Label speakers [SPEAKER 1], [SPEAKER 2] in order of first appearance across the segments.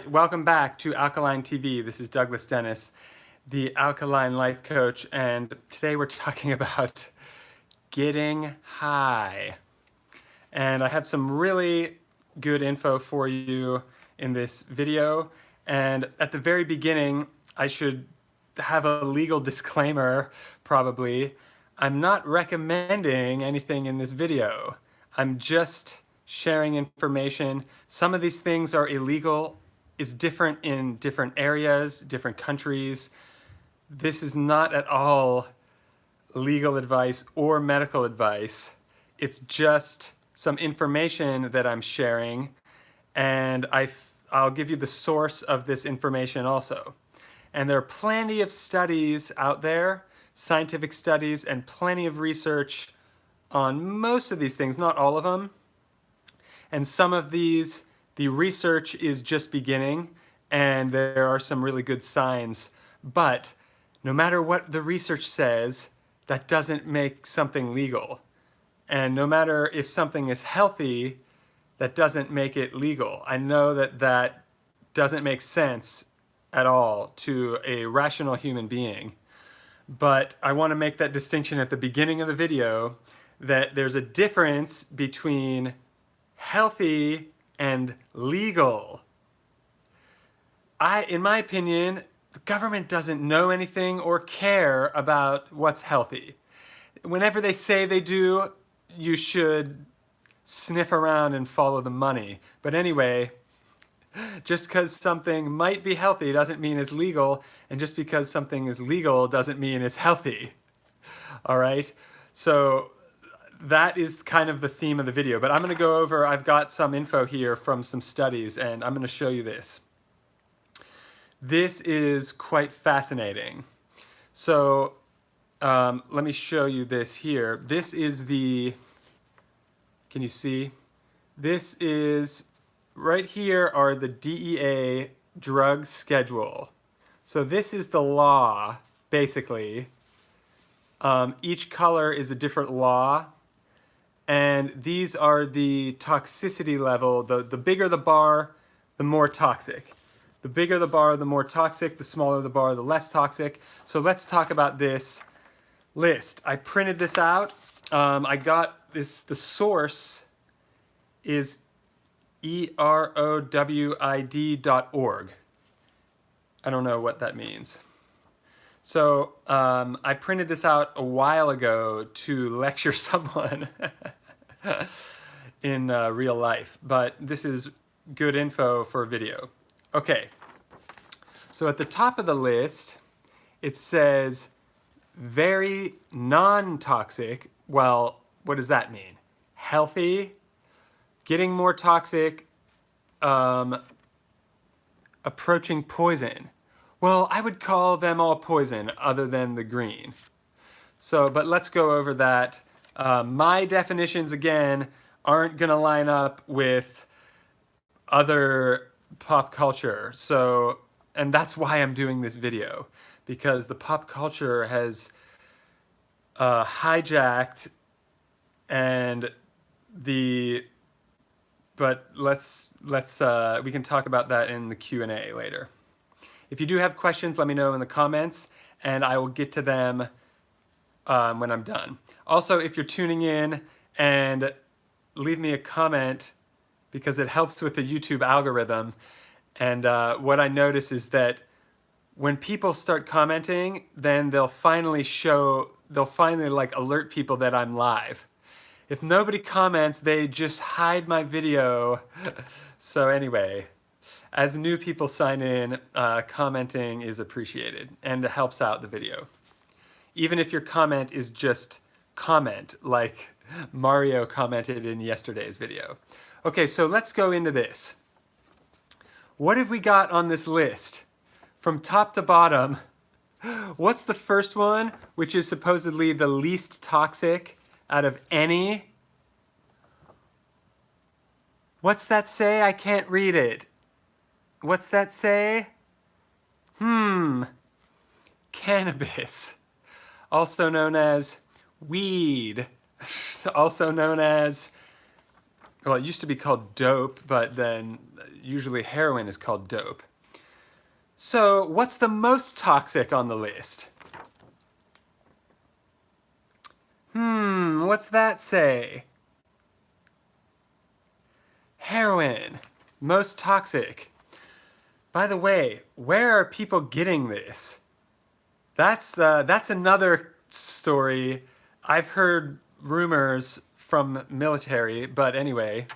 [SPEAKER 1] Welcome back to Alkaline TV. This is Douglas Dennis, the Alkaline Life Coach, and today we're talking about getting high. And I have some really good info for you in this video. And at the very beginning, I should have a legal disclaimer, probably. I'm not recommending anything in this video. I'm just sharing information. Some of these things are illegal. It's different in different areas, different countries. This is not at all legal advice or medical advice. It's just some information that I'm sharing, and I'll give you the source of this information also. And there are plenty of studies out there, scientific studies, and plenty of research on most of these things, not all of them. And some of these, the research is just beginning, and there are some really good signs. But no matter what the research says, that doesn't make something legal. And no matter if something is healthy, that doesn't make it legal. I know that that doesn't make sense at all to a rational human being. But I want to make that distinction at the beginning of the video, that there's a difference between healthy and legal. In my opinion, the government doesn't know anything or care about what's healthy. Whenever they say they do, you should sniff around and follow the money. But anyway, just because something might be healthy doesn't mean it's legal, and just because something is legal doesn't mean it's healthy. All right? So that is kind of the theme of the video. But I'm going to go over, I've got some info here from some studies, and I'm going to show you this. This is quite fascinating. So let me show you this here. This is the, can you see? This is, right here are the DEA drug schedule. So this is the law, basically. Each color is a different law. And these are the toxicity level. The bigger the bar, the more toxic. The bigger the bar, the more toxic. The smaller the bar, the less toxic. So let's talk about this list. I printed this out. I got this, the source is erowid.org. I don't know what that means. So I printed this out a while ago to lecture someone in real life, but this is good info for a video. Okay, so at the top of the list, it says very non-toxic. Well, what does that mean? Healthy, getting more toxic, approaching poison. Well, I would call them all poison other than the green. So, but let's go over that. My definitions, again, aren't going to line up with other pop culture. So, and that's why I'm doing this video, because the pop culture has hijacked and but we can talk about that in the Q&A later. If you do have questions, let me know in the comments, and I will get to them when I'm done. Also, if you're tuning in, and leave me a comment, because it helps with the YouTube algorithm. And what I notice is that when people start commenting, then they'll finally like alert people that I'm live. If nobody comments, they just hide my video. So anyway, as new people sign in, commenting is appreciated and it helps out the video. Even if your comment is just comment, like Mario commented in yesterday's video. Okay, so let's go into this. What have we got on this list? From top to bottom, what's the first one, which is supposedly the least toxic out of any? What's that say? I can't read it. What's that say? Cannabis, also known as weed, also known as well, it used to be called dope, but then usually heroin is called dope. So, what's the most toxic on the list? What's that say? Heroin, most toxic. By the way, where are people getting this? That's another story. I've heard rumors from military, but anyway,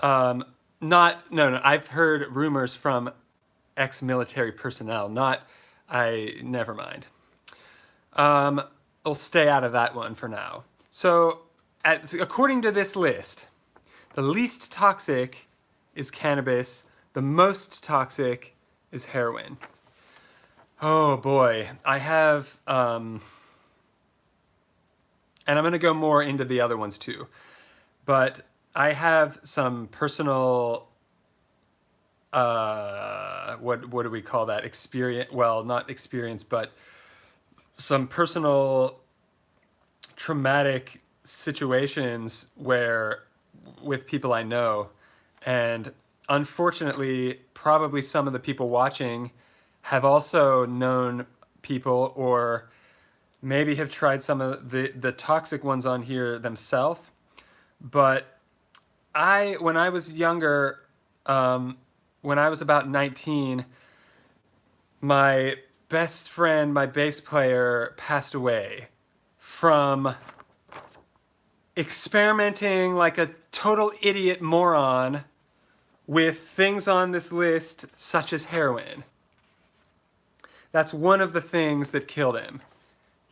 [SPEAKER 1] not no. I've heard rumors from ex-military personnel. Not I. Never mind. I'll stay out of that one for now. So, according to this list, the least toxic is cannabis. The most toxic is heroin. Oh boy, I have, and I'm going to go more into the other ones too, but I have some personal, what do we call that? Experience, well, not experience, but some personal traumatic situations where, with people I know, and unfortunately, probably some of the people watching have also known people or maybe have tried some of the toxic ones on here themselves. But when I was younger, when I was about 19, my best friend, my bass player, passed away from experimenting like a total idiot moron with things on this list such as heroin. That's one of the things that killed him.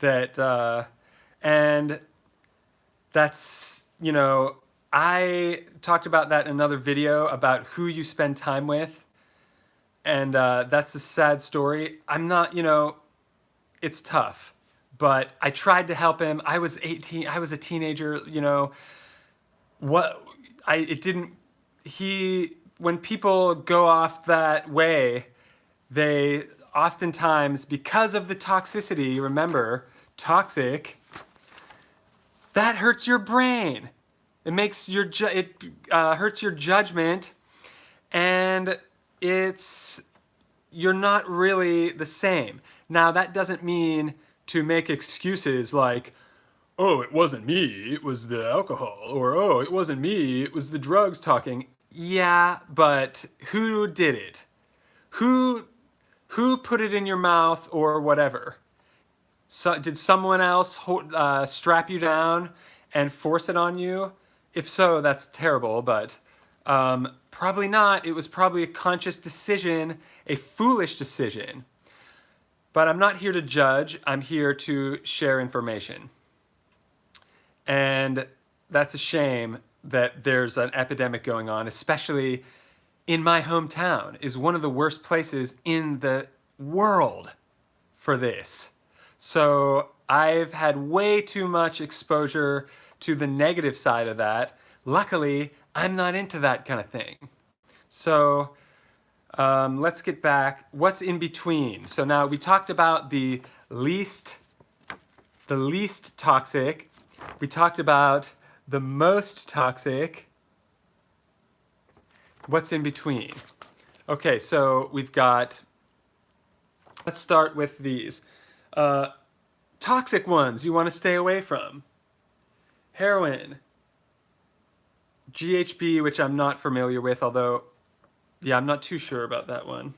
[SPEAKER 1] And that's, I talked about that in another video about who you spend time with. And that's a sad story. I'm not, it's tough. But I tried to help him. I was 18. I was a teenager, when people go off that way, they oftentimes, because of the toxicity, remember, toxic, that hurts your brain. It makes it hurts your judgment, and you're not really the same. Now, that doesn't mean to make excuses like, oh, it wasn't me, it was the alcohol, or oh, it wasn't me, it was the drugs talking. Yeah, but who did it? Who put it in your mouth or whatever? So, did someone else strap you down and force it on you? If so, that's terrible, but probably not. It was probably a conscious decision, a foolish decision. But I'm not here to judge. I'm here to share information. And that's a shame that there's an epidemic going on, especially in my hometown, is one of the worst places in the world for this. So I've had way too much exposure to the negative side of that. Luckily, I'm not into that kind of thing. So let's get back. What's in between? So now we talked about the least toxic. We talked about the most toxic. What's in between? Okay, so we've got, let's start with these. Toxic ones you want to stay away from. Heroin. GHB, which I'm not familiar with, although, yeah, I'm not too sure about that one.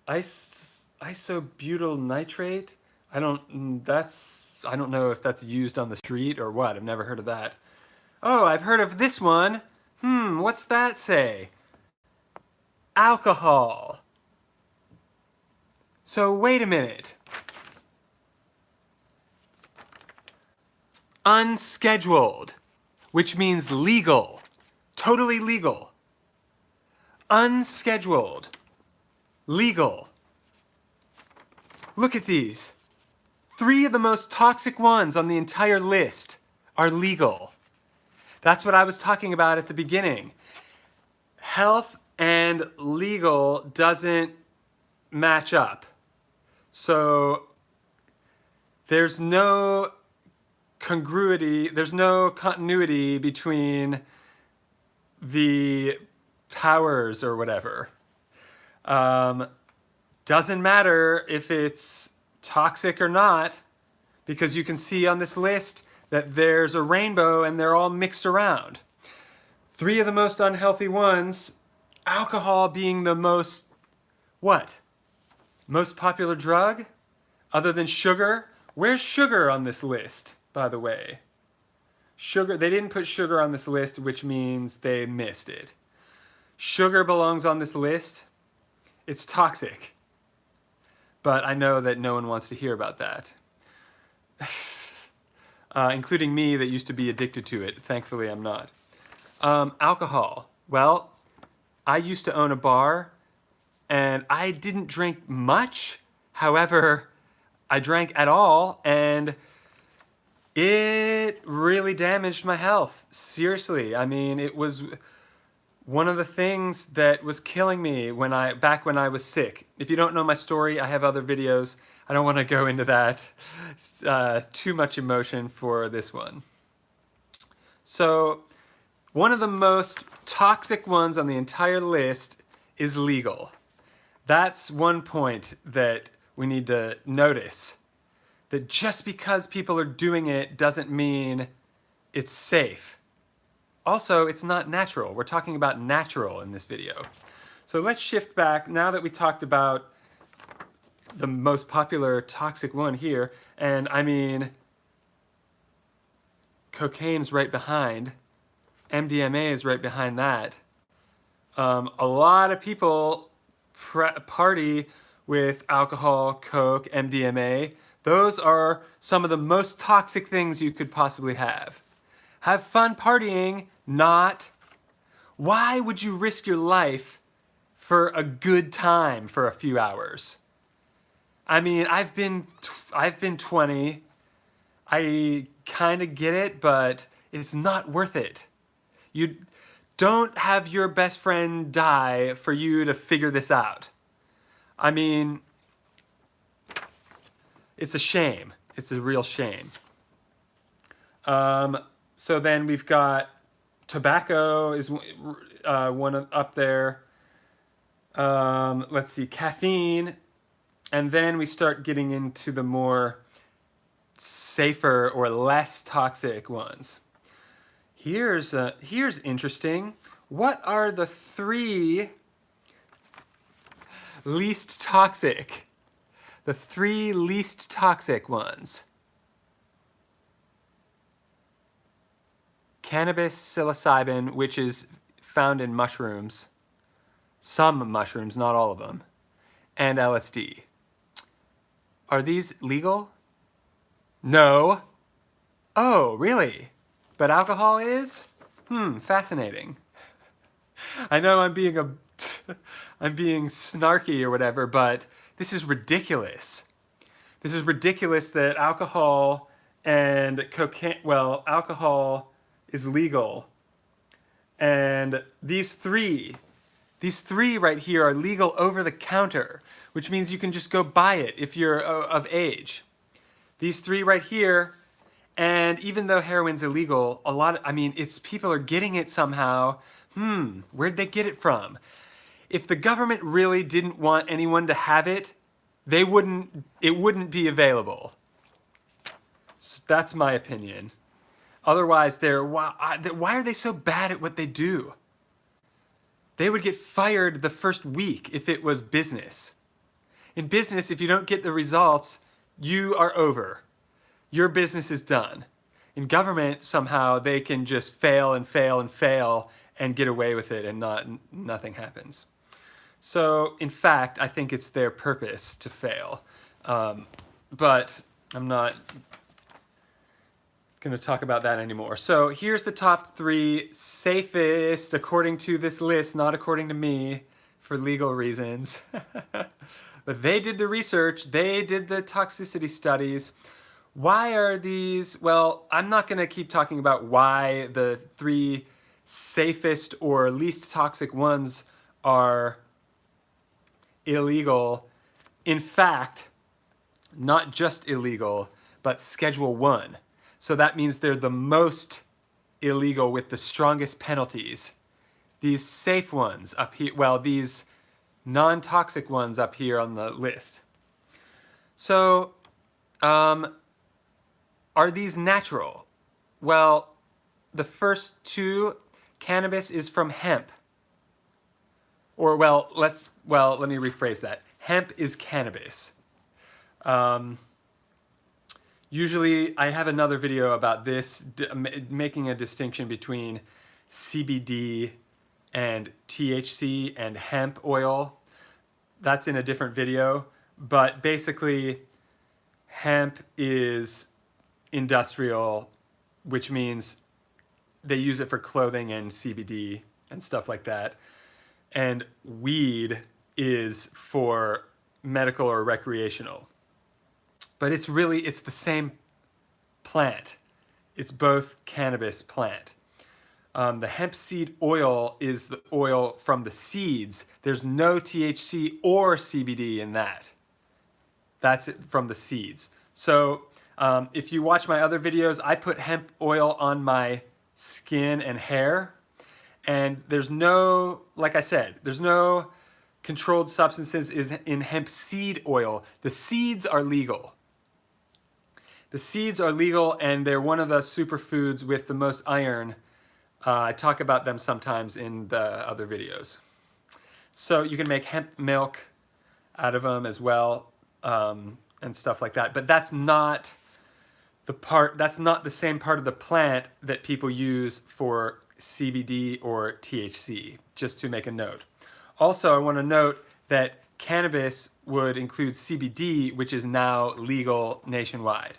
[SPEAKER 1] Isobutyl nitrate? I don't know if that's used on the street or what. I've never heard of that. Oh, I've heard of this one. What's that say? Alcohol. So wait a minute. Unscheduled, which means legal, totally legal. Unscheduled, legal. Look at these. 3 of the most toxic ones on the entire list are legal. That's what I was talking about at the beginning. Health and legal doesn't match up. So there's no congruity, there's no continuity between the powers or whatever. Doesn't matter if it's toxic or not, because you can see on this list that there's a rainbow and they're all mixed around. 3 of the most unhealthy ones, alcohol being the most, what? Most popular drug? Other than sugar? Where's sugar on this list, by the way? Sugar, they didn't put sugar on this list, which means they missed it. Sugar belongs on this list. It's toxic. But I know that no one wants to hear about that. Including me that used to be addicted to it. Thankfully, I'm not. Alcohol. Well, I used to own a bar, and I didn't drink much. However, I drank at all, and it really damaged my health. Seriously. I mean, it was one of the things that was killing me back when I was sick. If you don't know my story, I have other videos. I don't want to go into that. Too much emotion for this one. So, one of the most toxic ones on the entire list is legal. That's one point that we need to notice. That just because people are doing it doesn't mean it's safe. Also, it's not natural. We're talking about natural in this video. So let's shift back now that we talked about the most popular toxic one here, and I mean, cocaine's right behind, MDMA is right behind that. A lot of people party with alcohol, coke, MDMA. Those are some of the most toxic things you could possibly have. Have fun partying, not. Why would you risk your life for a good time for a few hours? I mean, I've been 20. I kind of get it, but it's not worth it. You don't have your best friend die for you to figure this out. I mean, it's a shame. It's a real shame. So then we've got tobacco is one up there. Let's see, caffeine. And then we start getting into the more safer or less toxic ones. Here's interesting. What are the 3 least toxic? The 3 least toxic ones. Cannabis, psilocybin, which is found in mushrooms. Some mushrooms, not all of them. And LSD. Are these legal? No. Oh, really? But alcohol is? Fascinating. I know I'm being snarky or whatever, but this is ridiculous. This is ridiculous that alcohol and cocaine, well, alcohol is legal. And these three right here are legal over the counter, which means you can just go buy it if you're of age. These 3 right here, and even though heroin's illegal, it's people are getting it somehow. Where'd they get it from? If the government really didn't want anyone to have it, it wouldn't be available. So that's my opinion. Otherwise, why are they so bad at what they do? They would get fired the first week if it was business. In business, if you don't get the results, you are over. Your business is done. In government, somehow they can just fail and fail and fail and get away with it and nothing happens. So, in fact, I think it's their purpose to fail. But I'm not going to talk about that anymore. So here's the top 3 safest according to this list, not according to me, for legal reasons. But they did the research, they did the toxicity studies. Why are these, well, I'm not going to keep talking about why the 3 safest or least toxic ones are illegal. In fact, not just illegal, but Schedule 1. So that means they're the most illegal with the strongest penalties. These safe ones up here, well, these non-toxic ones up here on the list. So, are these natural? Well, the first two, cannabis is from hemp. Or, let me rephrase that. Hemp is cannabis. Usually, I have another video about this, making a distinction between CBD and THC and hemp oil. That's in a different video, but basically, hemp is industrial, which means they use it for clothing and CBD and stuff like that. And weed is for medical or recreational. But it's the same plant. It's both cannabis plant. The hemp seed oil is the oil from the seeds. There's no THC or CBD in that. That's it from the seeds. So if you watch my other videos, I put hemp oil on my skin and hair. And there's no, like I said, there's no controlled substances in hemp seed oil. The seeds are legal. The seeds are legal, and they're one of the superfoods with the most iron. I talk about them sometimes in the other videos. So you can make hemp milk out of them as well, and stuff like that. But that's not the same part of the plant that people use for CBD or THC, just to make a note. Also, I want to note that cannabis would include CBD, which is now legal nationwide.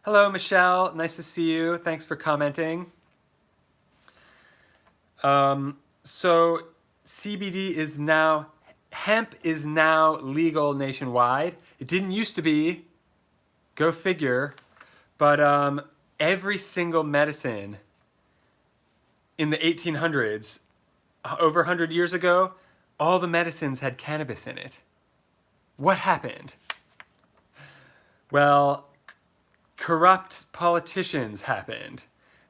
[SPEAKER 1] Hello, Michelle. Nice to see you. Thanks for commenting. So CBD is now, hemp is now legal nationwide. It didn't used to be, go figure, but every single medicine in the 1800s, over 100 years ago, all the medicines had cannabis in it. What happened? Well, corrupt politicians happened,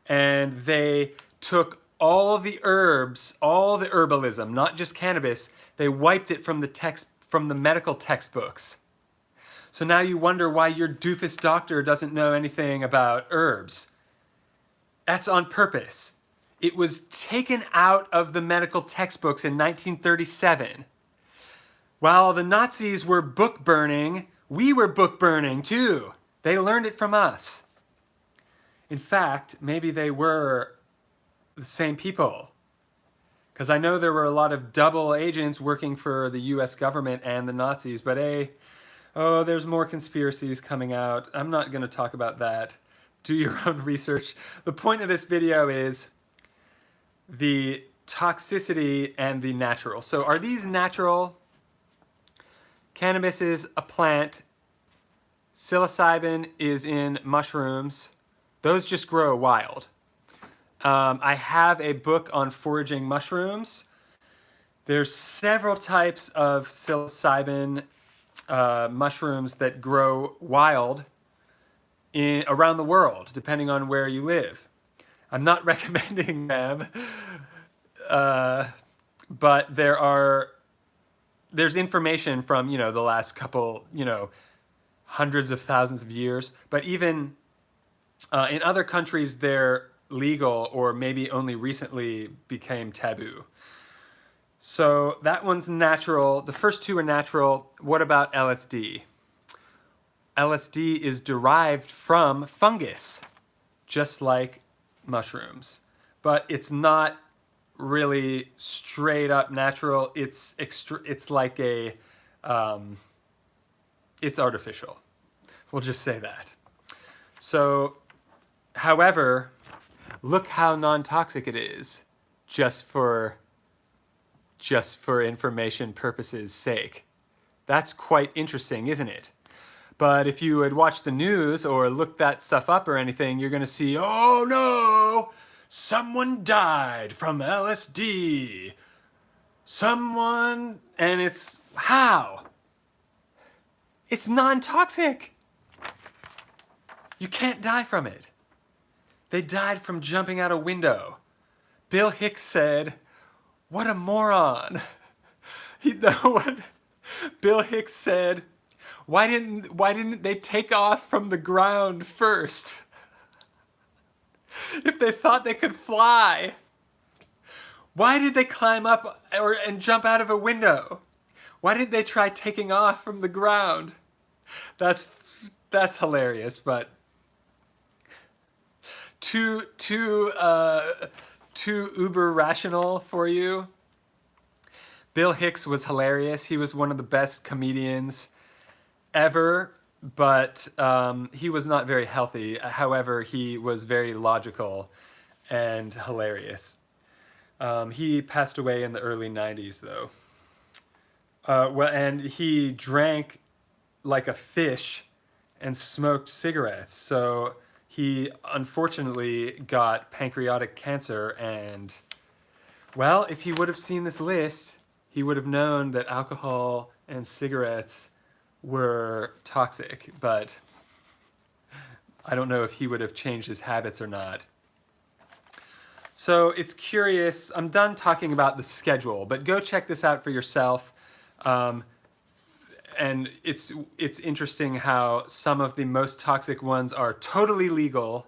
[SPEAKER 1] and they took all the herbs, all the herbalism, not just cannabis, they wiped it from the medical textbooks. So now you wonder why your doofus doctor doesn't know anything about herbs. That's on purpose. It was taken out of the medical textbooks in 1937. While the Nazis were book burning, we were book burning too. They learned it from us. In fact, maybe they were the same people. Because I know there were a lot of double agents working for the US government and the Nazis, but there's more conspiracies coming out. I'm not going to talk about that. Do your own research. The point of this video is the toxicity and the natural. So are these natural? Cannabis is a plant. Psilocybin is in mushrooms. Those just grow wild. I have a book on foraging mushrooms. There's several types of psilocybin mushrooms that grow wild around the world, depending on where you live. I'm not recommending them, but there's information from, the last couple, hundreds of thousands of years. But even in other countries, they're legal or maybe only recently became taboo. So that one's natural. The first two are natural. What about LSD? LSD is derived from fungus, just like mushrooms. But it's not really straight up natural. It's like it's artificial. We'll just say that. So, however, look how non-toxic it is, just for information purposes' sake. That's quite interesting, isn't it? But if you had watched the news or looked that stuff up or anything, you're going to see, oh no, someone died from LSD. And it's, how? It's non-toxic. You can't die from it. They died from jumping out a window. Bill Hicks said, "What a moron." Bill Hicks said, why didn't they take off from the ground first? If they thought they could fly, why did they climb up and jump out of a window? Why didn't they try taking off from the ground? That's hilarious, but too uber rational for you. Bill Hicks was hilarious. He was one of the best comedians ever, but he was not very healthy. However, he was very logical and hilarious. He passed away in the early 90s, though. And he drank like a fish and smoked cigarettes. So he unfortunately got pancreatic cancer. And, well, if he would have seen this list, he would have known that alcohol and cigarettes were toxic. But I don't know if he would have changed his habits or not. So it's curious. I'm done talking about the schedule, but go check this out for yourself. And it's interesting how some of the most toxic ones are totally legal,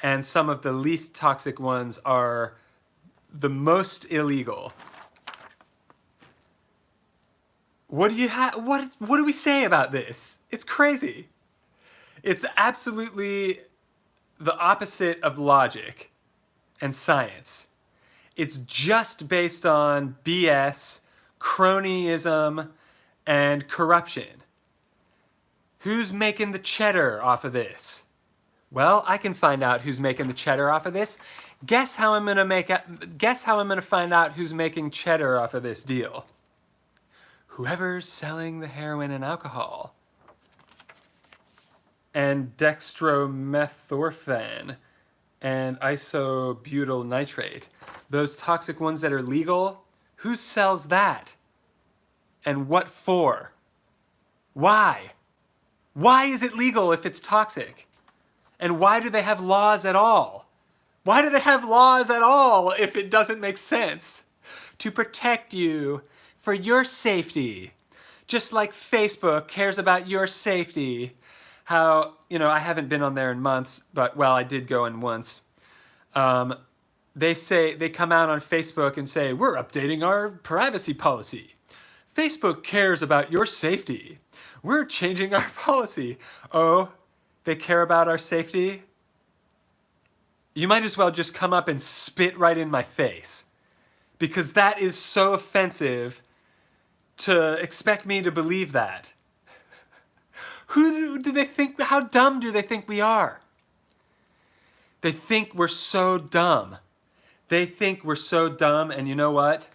[SPEAKER 1] and some of the least toxic ones are the most illegal. What do we say about this? It's crazy. It's absolutely the opposite of logic and science. It's just based on BS, cronyism, and corruption. Who's making the cheddar off of this? Well, I can find out who's making the cheddar off of this. Guess how I'm gonna find out who's making cheddar off of this deal? Whoever's selling the heroin and alcohol. And dextromethorphan and isobutyl nitrate. Those toxic ones that are legal, who sells that? And what for? Why? Why is it legal if it's toxic? And why do they have laws at all? Why do they have laws at all if it doesn't make sense? To protect you, for your safety. Just like Facebook cares about your safety. How, I haven't been on there in months, but, well, I did go in once. They come out on Facebook and say, we're updating our privacy policy. Facebook cares about your safety. We're changing our policy. Oh, they care about our safety? You might as well just come up and spit right in my face. Because that is so offensive to expect me to believe that. Who do they think, how dumb do they think we are? They think we're so dumb. They think we're so dumb, and you know what?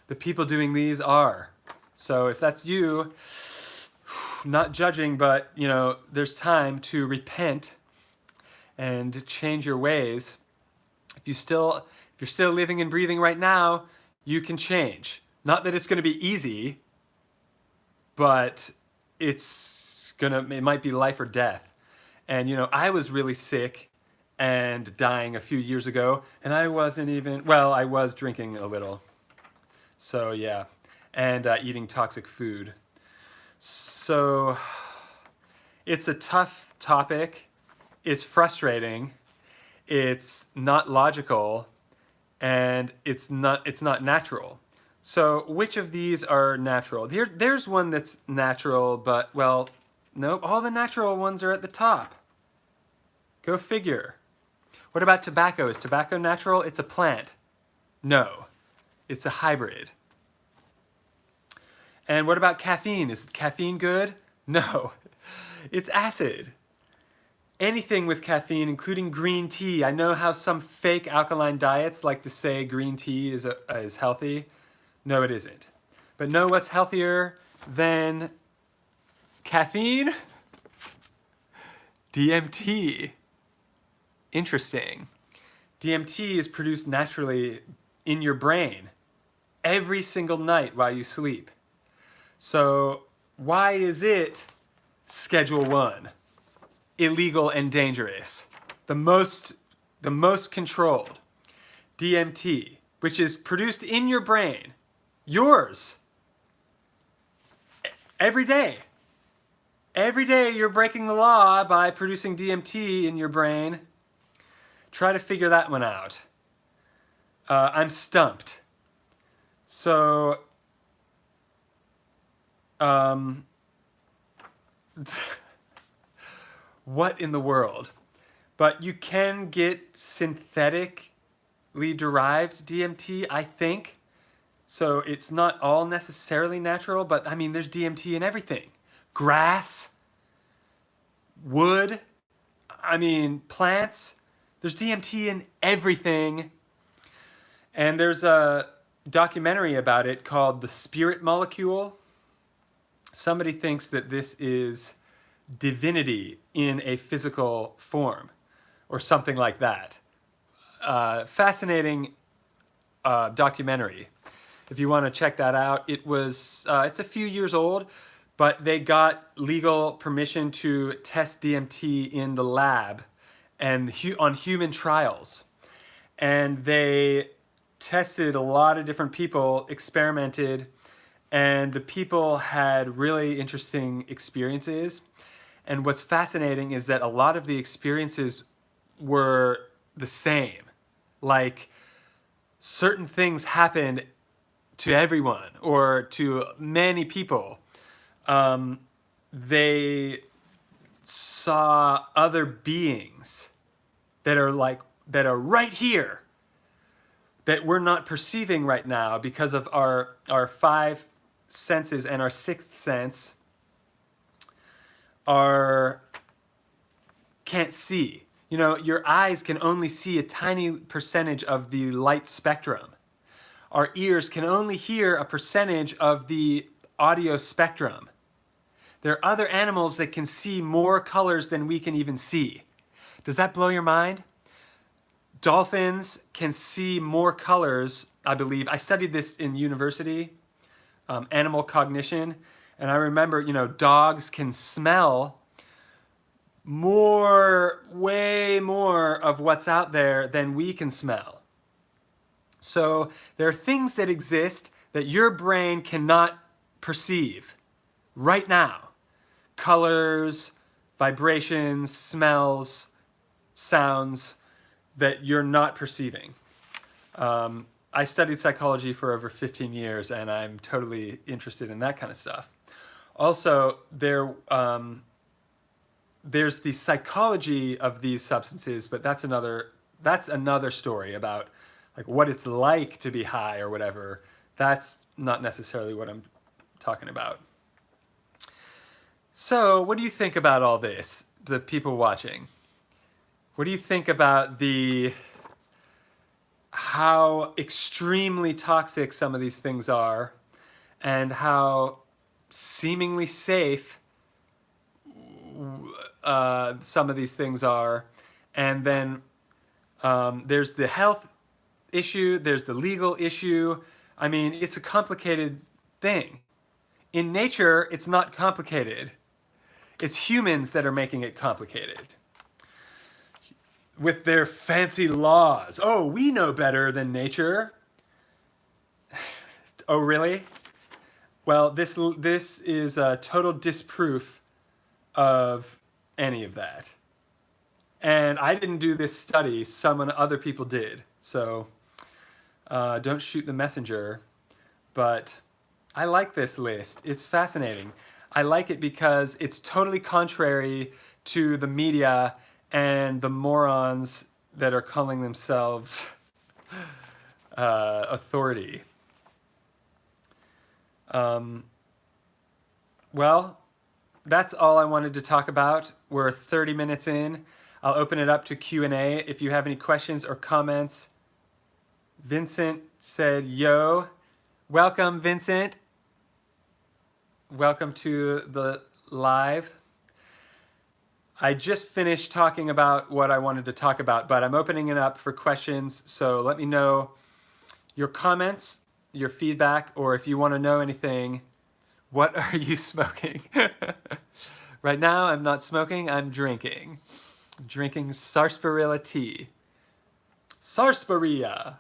[SPEAKER 1] The people doing these are. So if that's you, not judging, but, there's time to repent and change your ways. If you're still living and breathing right now, you can change. Not that it's going to be easy, but it might be life or death. And, I was really sick and dying a few years ago, and I was drinking a little. So, yeah, and eating toxic food. So, it's a tough topic. It's frustrating. It's not logical, and it's not natural. So which of these are natural? There's one that's natural, but, well, nope, all the natural ones are at the top. Go figure. What about tobacco? Is tobacco natural? It's a plant. No, it's a hybrid. And what about caffeine? Is caffeine good? No, it's acid. Anything with caffeine, including green tea. I know how some fake alkaline diets like to say green tea is healthy. No, it isn't. But know what's healthier than caffeine? DMT. Interesting. DMT is produced naturally in your brain every single night while you sleep. So why is it Schedule 1? Illegal and dangerous. the most controlled, DMT, which is produced in your brain, yours, every day. Every day you're breaking the law by producing DMT in your brain. Try to figure that one out. I'm stumped. So, what in the world? But you can get synthetically derived DMT, I think. So it's not all necessarily natural, but I mean, there's DMT in everything. Grass, wood, I mean, plants. There's DMT in everything. And there's a documentary about it called The Spirit Molecule. Somebody thinks that this is divinity in a physical form or something like that. Fascinating documentary. If you want to check that out, it's a few years old, but they got legal permission to test DMT in the lab and on human trials. And they tested a lot of different people, experimented, and the people had really interesting experiences. And what's fascinating is that a lot of the experiences were the same. Like, certain things happened to everyone or to many people. They saw other beings that are right here that we're not perceiving right now because of our five senses, and our sixth sense can't see. You know, your eyes can only see a tiny percentage of the light spectrum. Our ears can only hear a percentage of the audio spectrum. There are other animals that can see more colors than we can even see. Does that blow your mind? Dolphins can see more colors, I believe. I studied this in university, animal cognition, and I remember, dogs can smell way more of what's out there than we can smell. So there are things that exist that your brain cannot perceive right now. Colors, vibrations, smells, sounds that you're not perceiving. I studied psychology for over 15 years, and I'm totally interested in that kind of stuff. Also, there's the psychology of these substances, but that's another story about like what it's like to be high or whatever. That's not necessarily what I'm talking about. So, what do you think about all this, the people watching? What do you think about how extremely toxic some of these things are, and how seemingly safe some of these things are? And then there's the health issue, there's the legal issue. I mean, it's a complicated thing. In nature, it's not complicated. It's humans that are making it complicated with their fancy laws. Oh, we know better than nature. Oh, really? Well, this is a total disproof of any of that. And I didn't do this study, other people did. So don't shoot the messenger. But I like this list. It's fascinating. I like it because it's totally contrary to the media and the morons that are calling themselves authority. Well, that's all I wanted to talk about. We're 30 minutes in. I'll open it up to Q&A if you have any questions or comments. Vincent said, yo. Welcome, Vincent. Welcome to the live. I just finished talking about what I wanted to talk about, but I'm opening it up for questions. So let me know your comments, your feedback, or if you want to know anything, what are you smoking? Right now, I'm not smoking, I'm drinking. Drinking sarsaparilla tea. Sarsaparilla!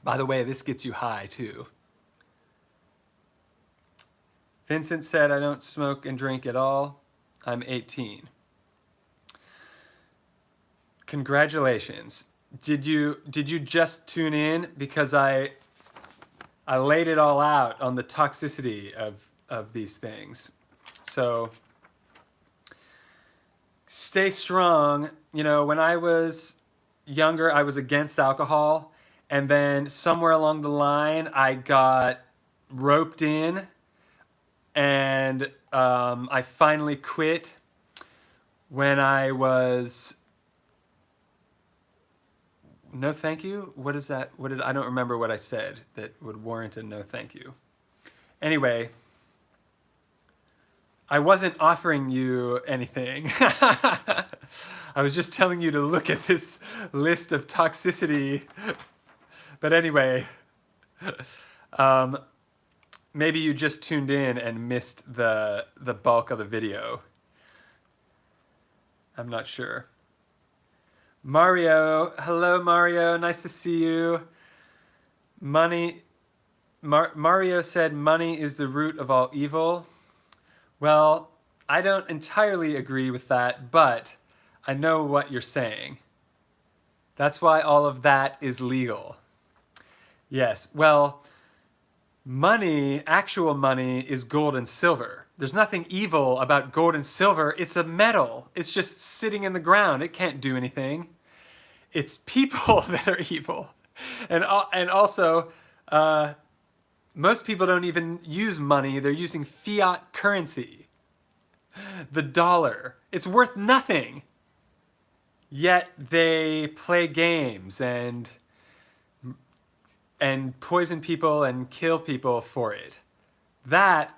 [SPEAKER 1] By the way, this gets you high too. Vincent said, I don't smoke and drink at all. I'm 18. Congratulations. Did you just tune in? Because I laid it all out on the toxicity of these things. So stay strong. You know, when I was younger, I was against alcohol. And then somewhere along the line, I got roped in. And I finally quit when I was... No thank you? What is that? I don't remember what I said that would warrant a no thank you. Anyway, I wasn't offering you anything. I was just telling you to look at this list of toxicity. But anyway, maybe you just tuned in and missed the bulk of the video. I'm not sure. Mario, hello Mario, nice to see you. Mario said money is the root of all evil. Well, I don't entirely agree with that, but I know what you're saying. That's why all of that is legal. Yes, well, money, actual money, is gold and silver. There's nothing evil about gold and silver. It's a metal. It's just sitting in the ground. It can't do anything. It's people that are evil. And also, most people don't even use money. They're using fiat currency. The dollar. It's worth nothing. Yet they play games and poison people and kill people for it. That,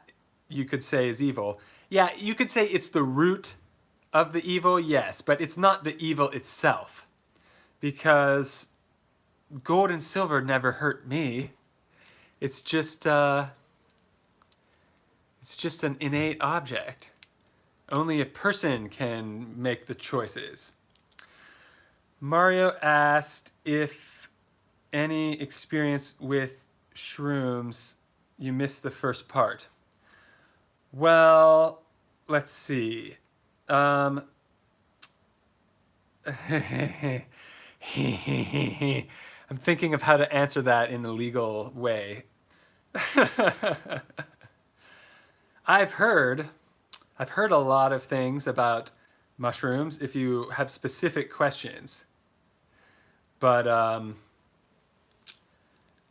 [SPEAKER 1] you could say, is evil. Yeah, you could say it's the root of the evil, yes, but it's not the evil itself. Because gold and silver never hurt me. It's just an innate object. Only a person can make the choices. Mario asked if any experience with shrooms. You missed the first part. Well, let's see. I'm thinking of how to answer that in a legal way. I've heard a lot of things about mushrooms if you have specific questions. But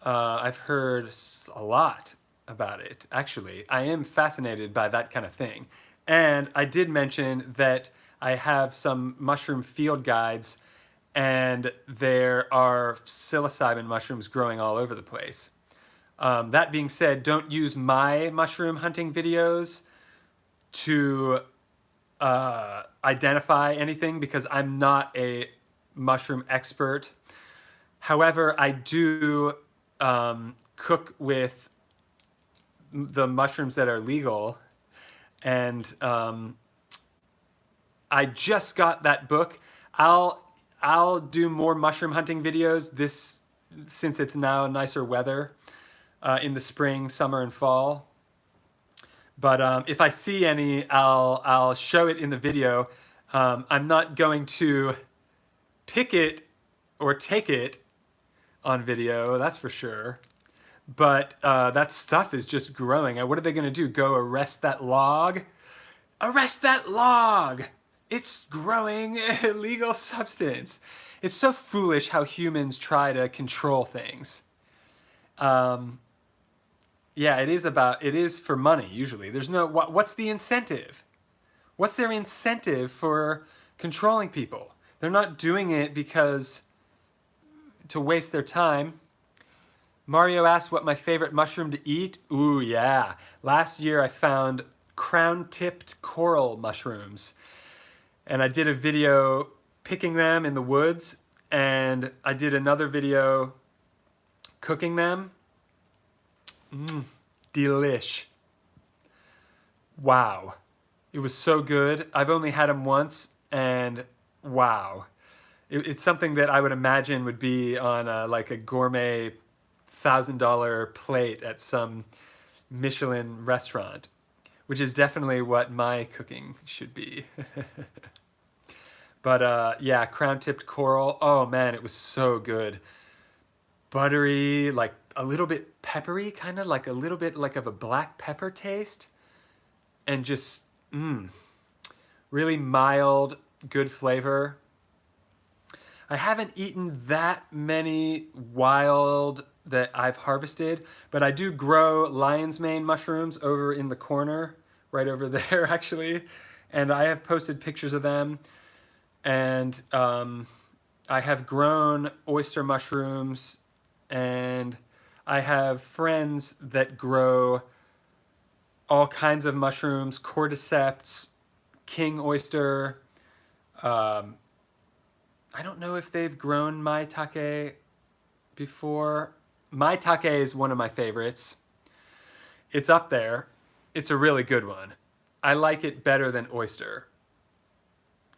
[SPEAKER 1] I've heard a lot about it, actually. I am fascinated by that kind of thing. And I did mention that I have some mushroom field guides, and there are psilocybin mushrooms growing all over the place. That being said, don't use my mushroom hunting videos to identify anything, because I'm not a mushroom expert. However, I do cook with the mushrooms that are legal, and I just got that book. I'll do more mushroom hunting videos since it's now nicer weather in the spring, summer, and fall. But if I see any, I'll show it in the video. I'm not going to pick it or take it on video, that's for sure. But that stuff is just growing. What are they going to do? Go arrest that log? Arrest that log! It's growing illegal substance. It's so foolish how humans try to control things. Yeah, it is for money, usually. There's no, what's the incentive? What's their incentive for controlling people? They're not doing it to waste their time. Mario asked what my favorite mushroom to eat. Ooh, yeah. Last year I found crown-tipped coral mushrooms. And I did a video picking them in the woods, and I did another video cooking them. Delish. Wow. It was so good. I've only had them once, and wow. It's something that I would imagine would be on like a gourmet $1,000 plate at some Michelin restaurant, which is definitely what my cooking should be. But yeah, crown tipped coral. Oh man, it was so good. Buttery, like a little bit peppery, kind of like a little bit like of a black pepper taste, and just really mild, good flavor. I haven't eaten that many wild that I've harvested, but I do grow lion's mane mushrooms over in the corner, right over there actually, and I have posted pictures of them. And I have grown oyster mushrooms, and I have friends that grow all kinds of mushrooms, cordyceps, king oyster. Um, I don't know if they've grown maitake before. Maitake is one of my favorites. It's up there. It's a really good one. I like it better than oyster.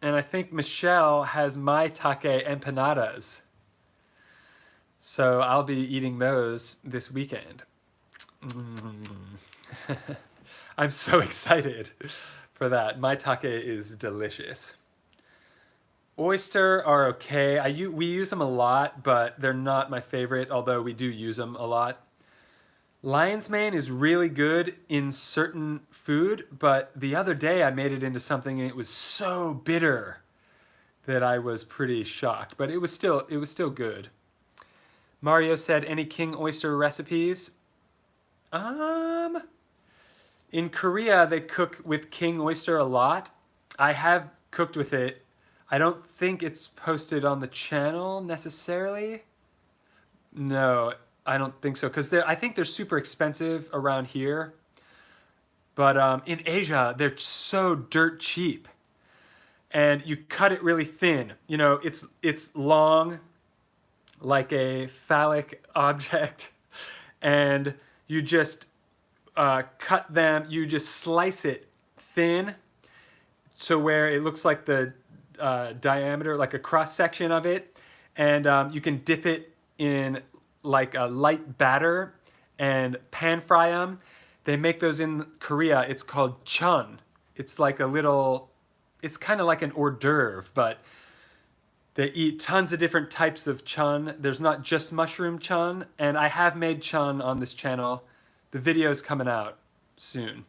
[SPEAKER 1] And I think Michelle has maitake empanadas. So I'll be eating those this weekend. I'm so excited for that. Maitake is delicious. Oyster are okay. We use them a lot, but they're not my favorite, although we do use them a lot. Lion's mane is really good in certain food, but the other day I made it into something and it was so bitter that I was pretty shocked, but it was still good. Mario said, any king oyster recipes? In Korea they cook with king oyster a lot. I have cooked with it. I don't think it's posted on the channel necessarily. No, I don't think so, because I think they're super expensive around here. But in Asia, they're so dirt cheap. And you cut it really thin. You know, it's long, like a phallic object, and you just cut them. You just slice it thin, so where it looks like the diameter, like a cross section of it, and you can dip it in like a light batter and pan fry them. They make those in Korea. It's called chun. It's like a little, it's kind of like an hors d'oeuvre, but they eat tons of different types of chun. There's not just mushroom chun, and I have made chun on this channel. The video's coming out soon.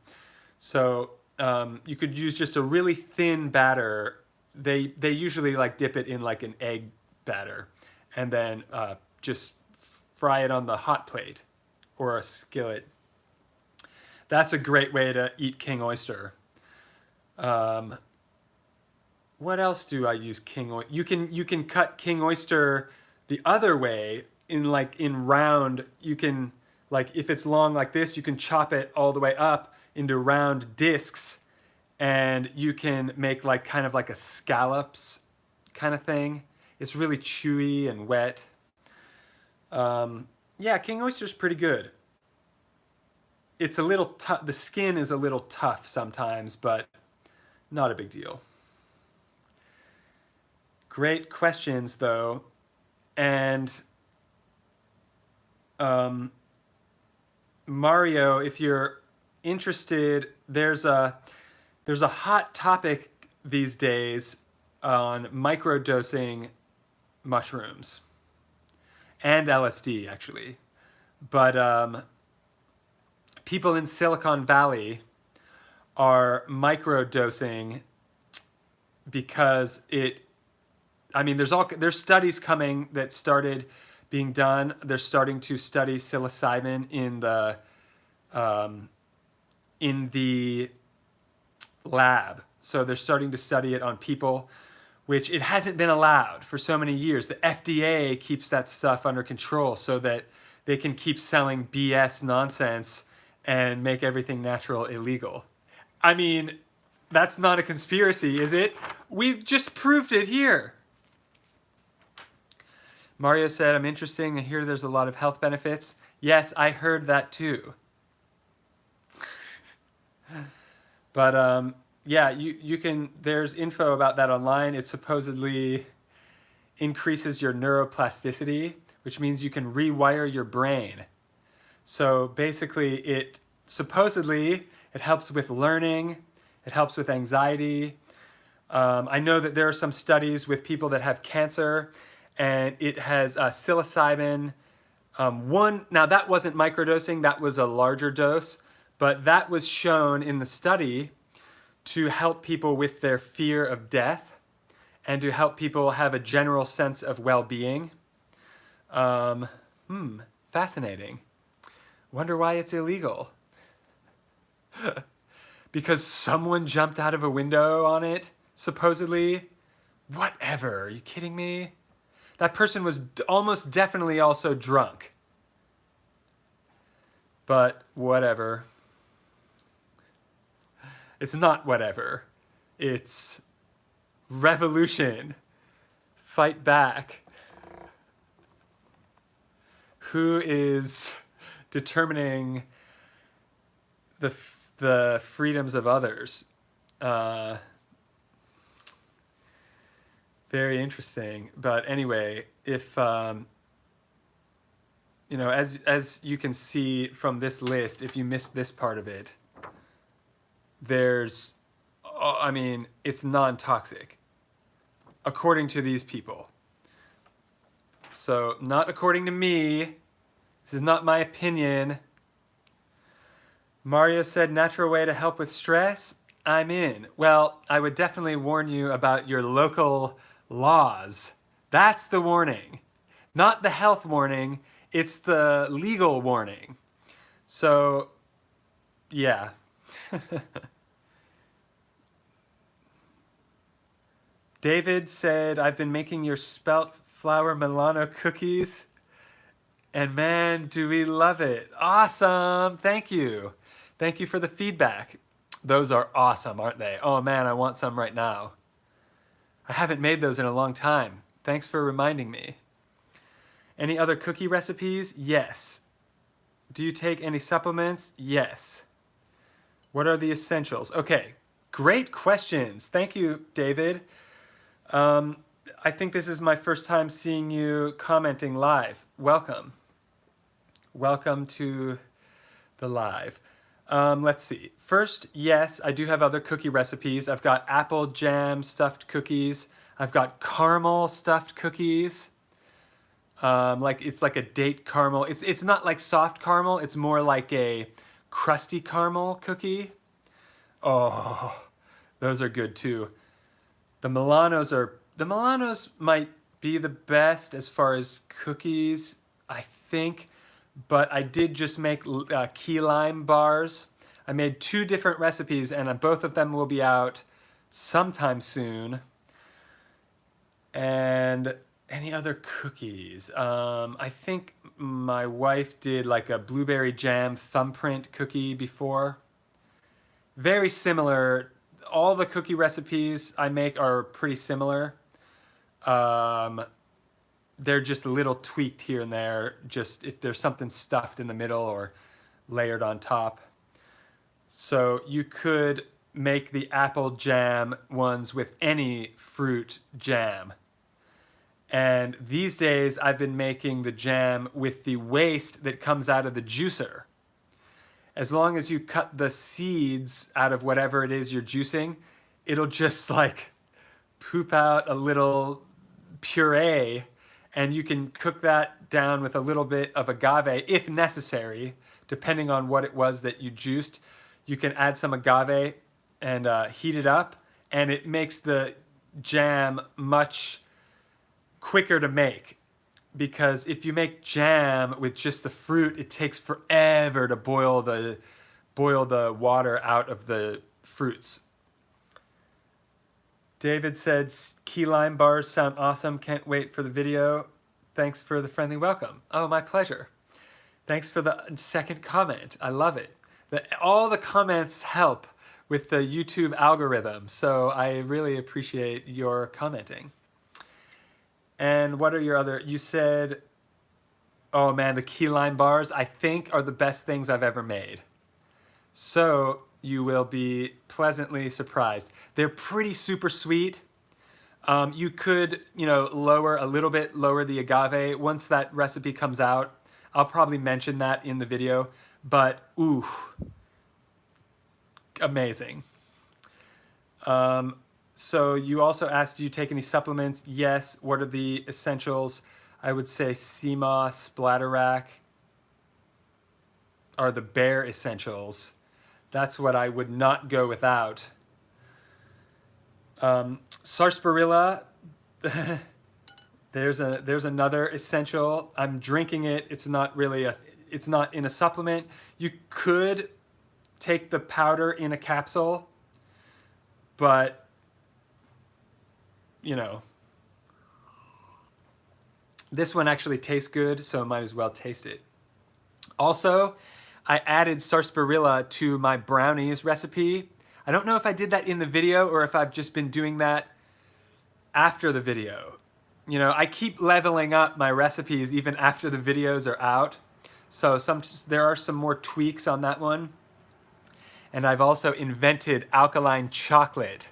[SPEAKER 1] So you could use just a really thin batter. They usually like dip it in like an egg batter, and then just fry it on the hot plate or a skillet. That's a great way to eat king oyster. What else do I use king oyster? You can cut king oyster the other way in round. You can, like, if it's long like this, you can chop it all the way up into round discs, and you can make like kind of like a scallops kind of thing. It's really chewy and wet. Yeah, king oyster's pretty good. It's a little tough. The skin is a little tough sometimes, but not a big deal. Great questions, though. And Mario, if you're interested, there's a hot topic these days on microdosing mushrooms and LSD, actually. But people in Silicon Valley are microdosing because there's studies coming that started being done. They're starting to study psilocybin in the lab. So they're starting to study it on people, which it hasn't been allowed for so many years. The FDA keeps that stuff under control so that they can keep selling BS nonsense and make everything natural illegal. I mean, that's not a conspiracy, is it? We've just proved it here. Mario said, I'm interested. I hear there's a lot of health benefits. Yes, I heard that too. But yeah, you can, there's info about that online. It supposedly increases your neuroplasticity, which means you can rewire your brain. So basically, it supposedly it helps with learning, it helps with anxiety. I know that there are some studies with people that have cancer, and it has psilocybin. One now that wasn't microdosing; that was a larger dose, but that was shown in the study to help people with their fear of death and to help people have a general sense of well-being. Um, Fascinating. Wonder why it's illegal. Because someone jumped out of a window on it, supposedly. Whatever. Are you kidding me? That person was almost definitely also drunk. But whatever. It's not whatever. It's revolution. Fight back. Who is determining the freedoms of others? Very interesting. But anyway, if you know, as you can see from this list, if you missed this part of it, there's, I mean, it's non-toxic, according to these people. So, not according to me. This is not my opinion. Mario said, natural way to help with stress. I'm in. Well, I would definitely warn you about your local laws. That's the warning. Not the health warning, it's the legal warning. So, yeah. David said, I've been making your spelt flour Milano cookies, and man, do we love it. Awesome. Thank you. Thank you for the feedback. Those are awesome, aren't they? Oh man, I want some right now. I haven't made those in a long time. Thanks for reminding me. Any other cookie recipes? Yes. Do you take any supplements? Yes. What are the essentials? Okay, great questions. Thank you, David. I think this is my first time seeing you commenting live. Welcome. Welcome to the live. Let's see. First, yes, I do have other cookie recipes. I've got apple jam stuffed cookies. I've got caramel stuffed cookies. It's like a date caramel. It's not like soft caramel. It's more like a crusty caramel cookie. Oh, those are good too. The Milanos might be the best as far as cookies, I think, but I did just make key lime bars. I made 2 different recipes, and both of them will be out sometime soon. And any other cookies? I think my wife did like a blueberry jam thumbprint cookie before. Very similar. All the cookie recipes I make are pretty similar. They're just a little tweaked here and there, just if there's something stuffed in the middle or layered on top. So you could make the apple jam ones with any fruit jam. And these days I've been making the jam with the waste that comes out of the juicer. As long as you cut the seeds out of whatever it is you're juicing, it'll just like poop out a little puree, and you can cook that down with a little bit of agave if necessary, depending on what it was that you juiced. You can add some agave and heat it up, and it makes the jam much quicker to make. Because if you make jam with just the fruit, it takes forever to boil the water out of the fruits. David said, key lime bars sound awesome. Can't wait for the video. Thanks for the friendly welcome. Oh, my pleasure. Thanks for the second comment. I love it. All the comments help with the YouTube algorithm, so I really appreciate your commenting. And what are your other, you said, oh man, the key lime bars, I think are the best things I've ever made. So you will be pleasantly surprised. They're pretty super sweet. You could, lower a little bit, lower the agave. Once that recipe comes out, I'll probably mention that in the video. But, ooh, amazing. So you also asked, do you take any supplements? Yes. What are the essentials? I would say sea moss, bladderwrack are the bare essentials. That's what I would not go without. Sarsaparilla, there's another essential. I'm drinking it. It's not in a supplement. You could take the powder in a capsule, but this one actually tastes good, so I might as well taste it. Also, I added sarsaparilla to my brownies recipe. I don't know if I did that in the video or if I've just been doing that after the video. I keep leveling up my recipes even after the videos are out. So there are some more tweaks on that one. And I've also invented alkaline chocolate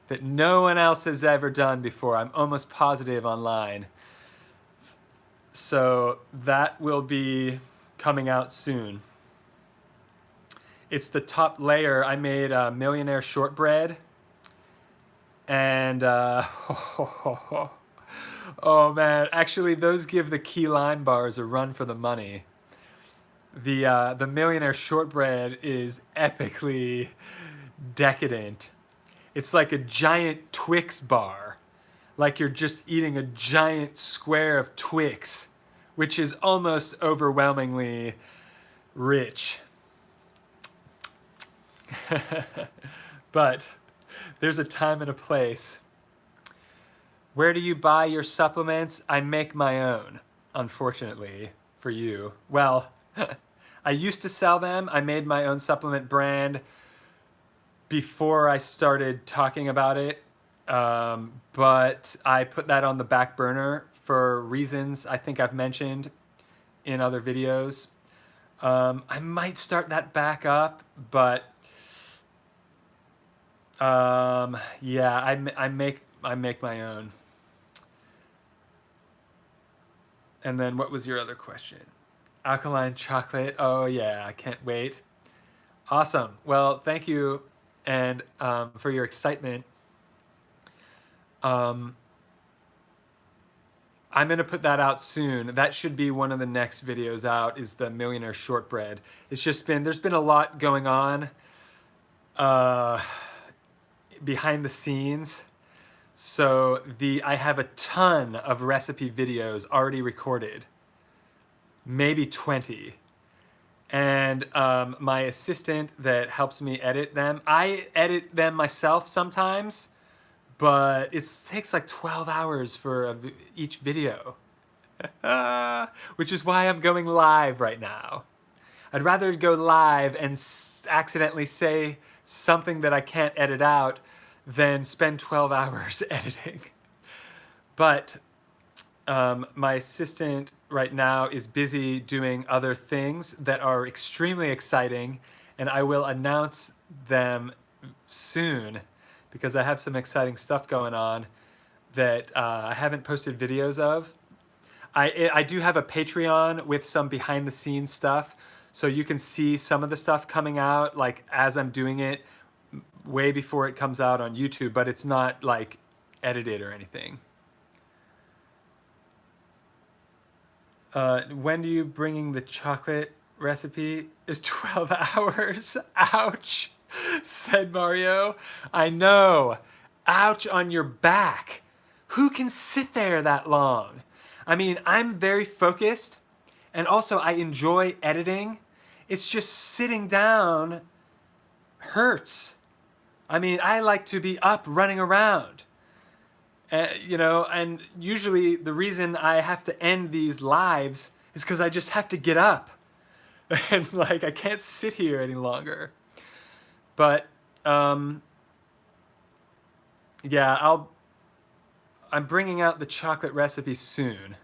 [SPEAKER 1] that no one else has ever done before. I'm almost positive online. So that will be coming out soon. It's the top layer. I made a millionaire shortbread. And, oh man, actually those give the key lime bars a run for the money. The millionaire shortbread is epically decadent. It's like a giant Twix bar. Like you're just eating a giant square of Twix, which is almost overwhelmingly rich. But there's a time and a place. Where do you buy your supplements? I make my own, unfortunately, for you. Well, I used to sell them. I made my own supplement brand before I started talking about it. But I put that on the back burner for reasons I think I've mentioned in other videos. I might start that back up, but yeah, I make my own. And then what was your other question? Alkaline chocolate. Oh yeah, I can't wait. Awesome. Well, thank you, and for your excitement. I'm going to put that out soon. That should be one of the next videos out, is the millionaire shortbread. There's been a lot going on behind the scenes. So I have a ton of recipe videos already recorded, maybe 20. And my assistant that helps me edit them, I edit them myself sometimes, but it takes like 12 hours for each video, which is why I'm going live right now. I'd rather go live and accidentally say something that I can't edit out than spend 12 hours editing. But my assistant right now is busy doing other things that are extremely exciting, and I will announce them soon, because I have some exciting stuff going on that I haven't posted videos of. I do have a Patreon with some behind the scenes stuff, so you can see some of the stuff coming out like as I'm doing it, way before it comes out on YouTube, but it's not like edited or anything. When do you bringing the chocolate recipe? It's 12 hours. Ouch, said Mario. I know. Ouch on your back. Who can sit there that long? I mean, I'm very focused, and also I enjoy editing. It's just sitting down hurts. I mean, I like to be up running around. And usually the reason I have to end these lives is because I just have to get up. And like, I can't sit here any longer. But, yeah, I'm bringing out the chocolate recipe soon.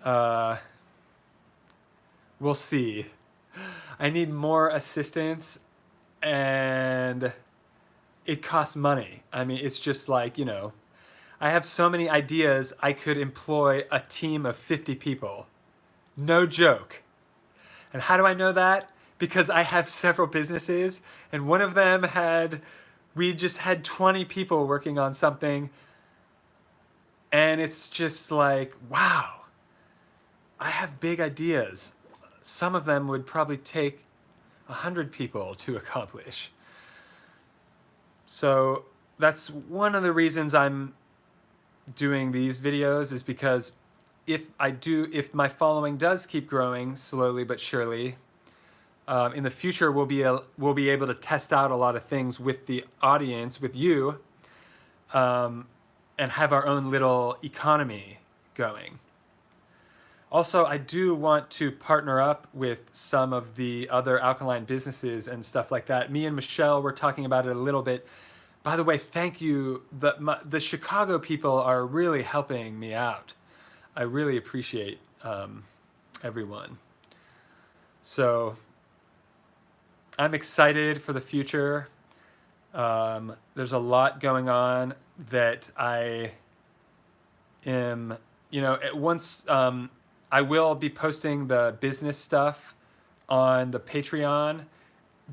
[SPEAKER 1] We'll see. I need more assistance, and it costs money. I mean, it's just like, I have so many ideas, I could employ a team of 50 people. No joke. And how do I know that? Because I have several businesses, and one of them we just had 20 people working on something, and it's just like, wow, I have big ideas. Some of them would probably take 100 people to accomplish. So that's one of the reasons I'm doing these videos, is because if my following does keep growing slowly but surely, in the future we'll be able to test out a lot of things with the audience, with you, and have our own little economy going. Also, I do want to partner up with some of the other alkaline businesses and stuff like that. Me and Michelle were talking about it a little bit. By the way, thank you. The Chicago people are really helping me out. I really appreciate everyone. So I'm excited for the future. There's a lot going on that I am, once I will be posting the business stuff on the Patreon,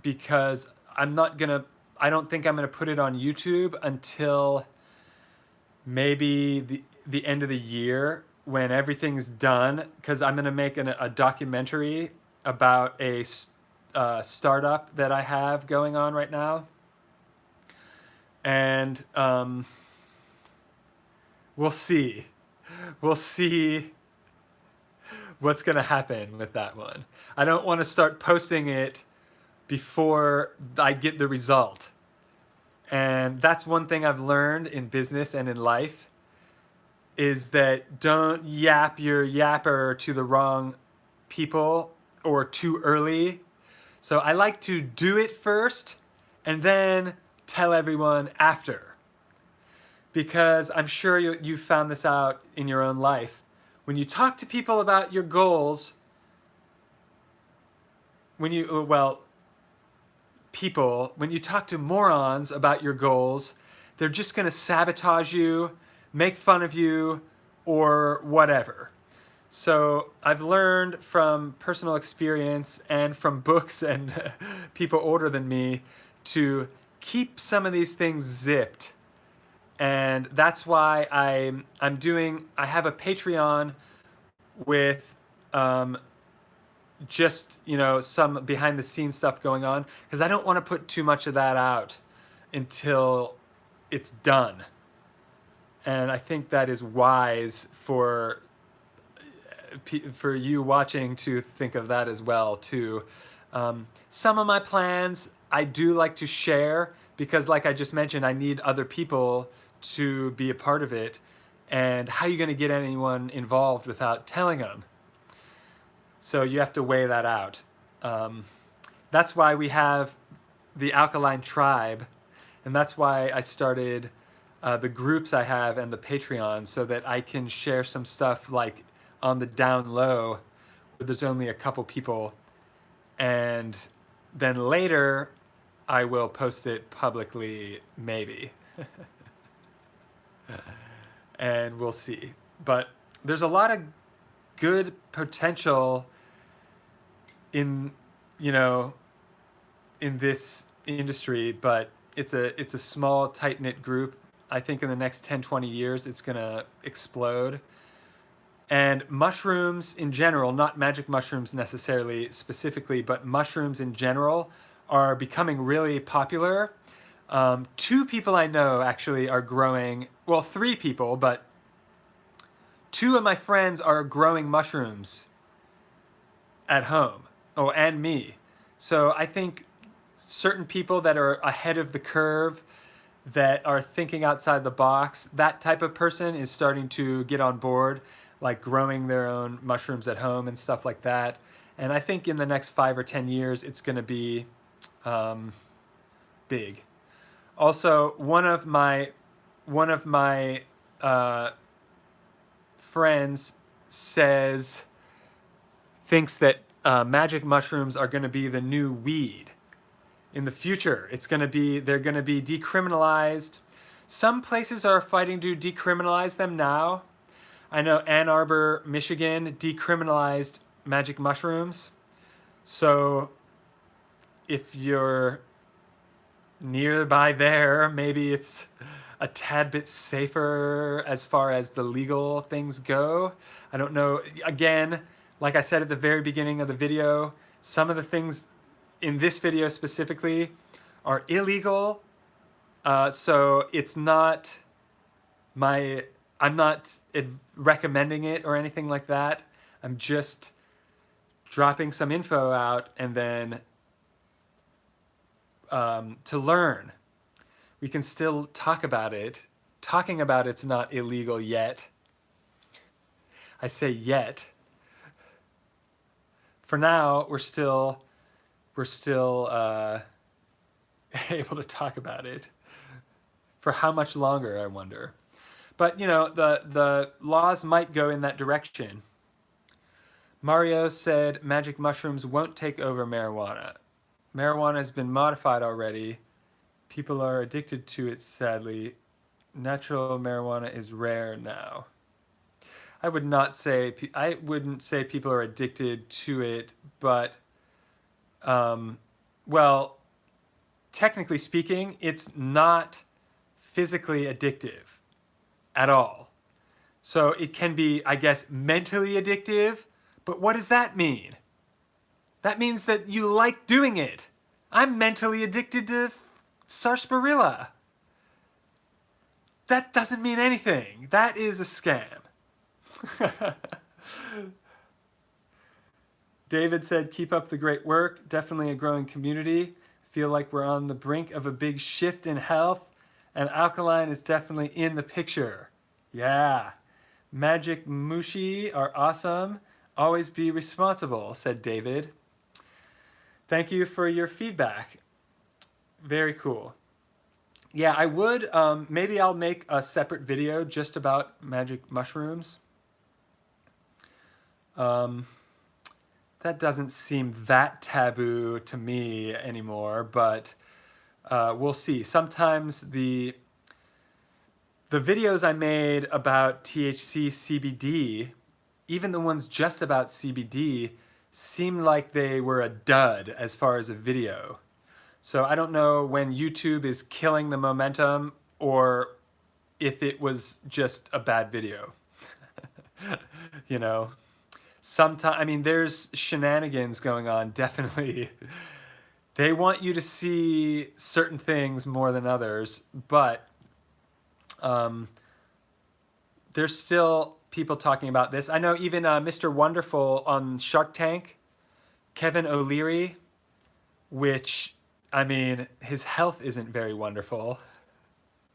[SPEAKER 1] because I don't think I'm gonna put it on YouTube until maybe the end of the year, when everything's done, because I'm gonna make a documentary about a startup that I have going on right now, and we'll see what's gonna happen with that one. I don't want to start posting it before I get the result. And that's one thing I've learned in business and in life, is that don't yap your yapper to the wrong people or too early. So I like to do it first and then tell everyone after. Because I'm sure you found this out in your own life. When you talk to people about your goals, when you talk to morons about your goals, they're just going to sabotage you, make fun of you, or whatever. So I've learned from personal experience and from books and people older than me to keep some of these things zipped. And that's why I have a Patreon with just, some behind the scenes stuff going on, because I don't want to put too much of that out until it's done. And I think that is wise for you watching to think of that as well too. Some of my plans I do like to share, because like I just mentioned, I need other people to be a part of it. And how are you going to get anyone involved without telling them? So you have to weigh that out. That's why we have the Alkaline Tribe, and that's why I started the groups I have and the Patreon, so that I can share some stuff like on the down low, where there's only a couple people, and then later I will post it publicly, maybe. And we'll see. But there's a lot of good potential in this industry, but it's a small, tight-knit group. I think in the next 10-20 years it's gonna explode. And mushrooms in general, not magic mushrooms necessarily specifically, but mushrooms in general are becoming really popular. 2 people I know actually are growing, well, 3 people, but 2 of my friends are growing mushrooms at home. Oh, and me. So I think certain people that are ahead of the curve, that are thinking outside the box, that type of person is starting to get on board, like growing their own mushrooms at home and stuff like that. And I think in the next 5 or 10 years, it's going to be big. Also, one of my friends thinks that magic mushrooms are going to be the new weed. In the future, they're going to be decriminalized. Some places are fighting to decriminalize them now. I know Ann Arbor, Michigan decriminalized magic mushrooms. So if you're nearby there, maybe it's a tad bit safer as far as the legal things go. I don't know. Again, like I said at the very beginning of the video, some of the things in this video specifically are illegal. So it's not I'm not recommending it or anything like that. I'm just dropping some info out and then to learn. We can still talk about it. Talking about it's not illegal yet. I say yet. For now, we're still able to talk about it. For how much longer, I wonder. But the laws might go in that direction. Mario said magic mushrooms won't take over marijuana. Marijuana has been modified already. People are addicted to it, sadly. Natural marijuana is rare now. I wouldn't say people are addicted to it, but well, technically speaking, it's not physically addictive at all. So it can be, I guess, mentally addictive, but what does that mean? That means that you like doing it. I'm mentally addicted to sarsaparilla. That doesn't mean anything. That is a scam. David said, keep up the great work. Definitely a growing community. Feel like we're on the brink of a big shift in health, and alkaline is definitely in the picture. Yeah. Magic mushi are awesome. Always be responsible, said David. Thank you for your feedback. Very cool. Yeah, I would, maybe I'll make a separate video just about magic mushrooms. That doesn't seem that taboo to me anymore, but we'll see. Sometimes the videos I made about THC, CBD, even the ones just about CBD, seemed like they were a dud as far as a video. So I don't know when YouTube is killing the momentum or if it was just a bad video. Sometimes, I mean, there's shenanigans going on, definitely. They want you to see certain things more than others, but there's still people talking about this. I know even Mr. Wonderful on Shark Tank, Kevin O'Leary, which, I mean, his health isn't very wonderful.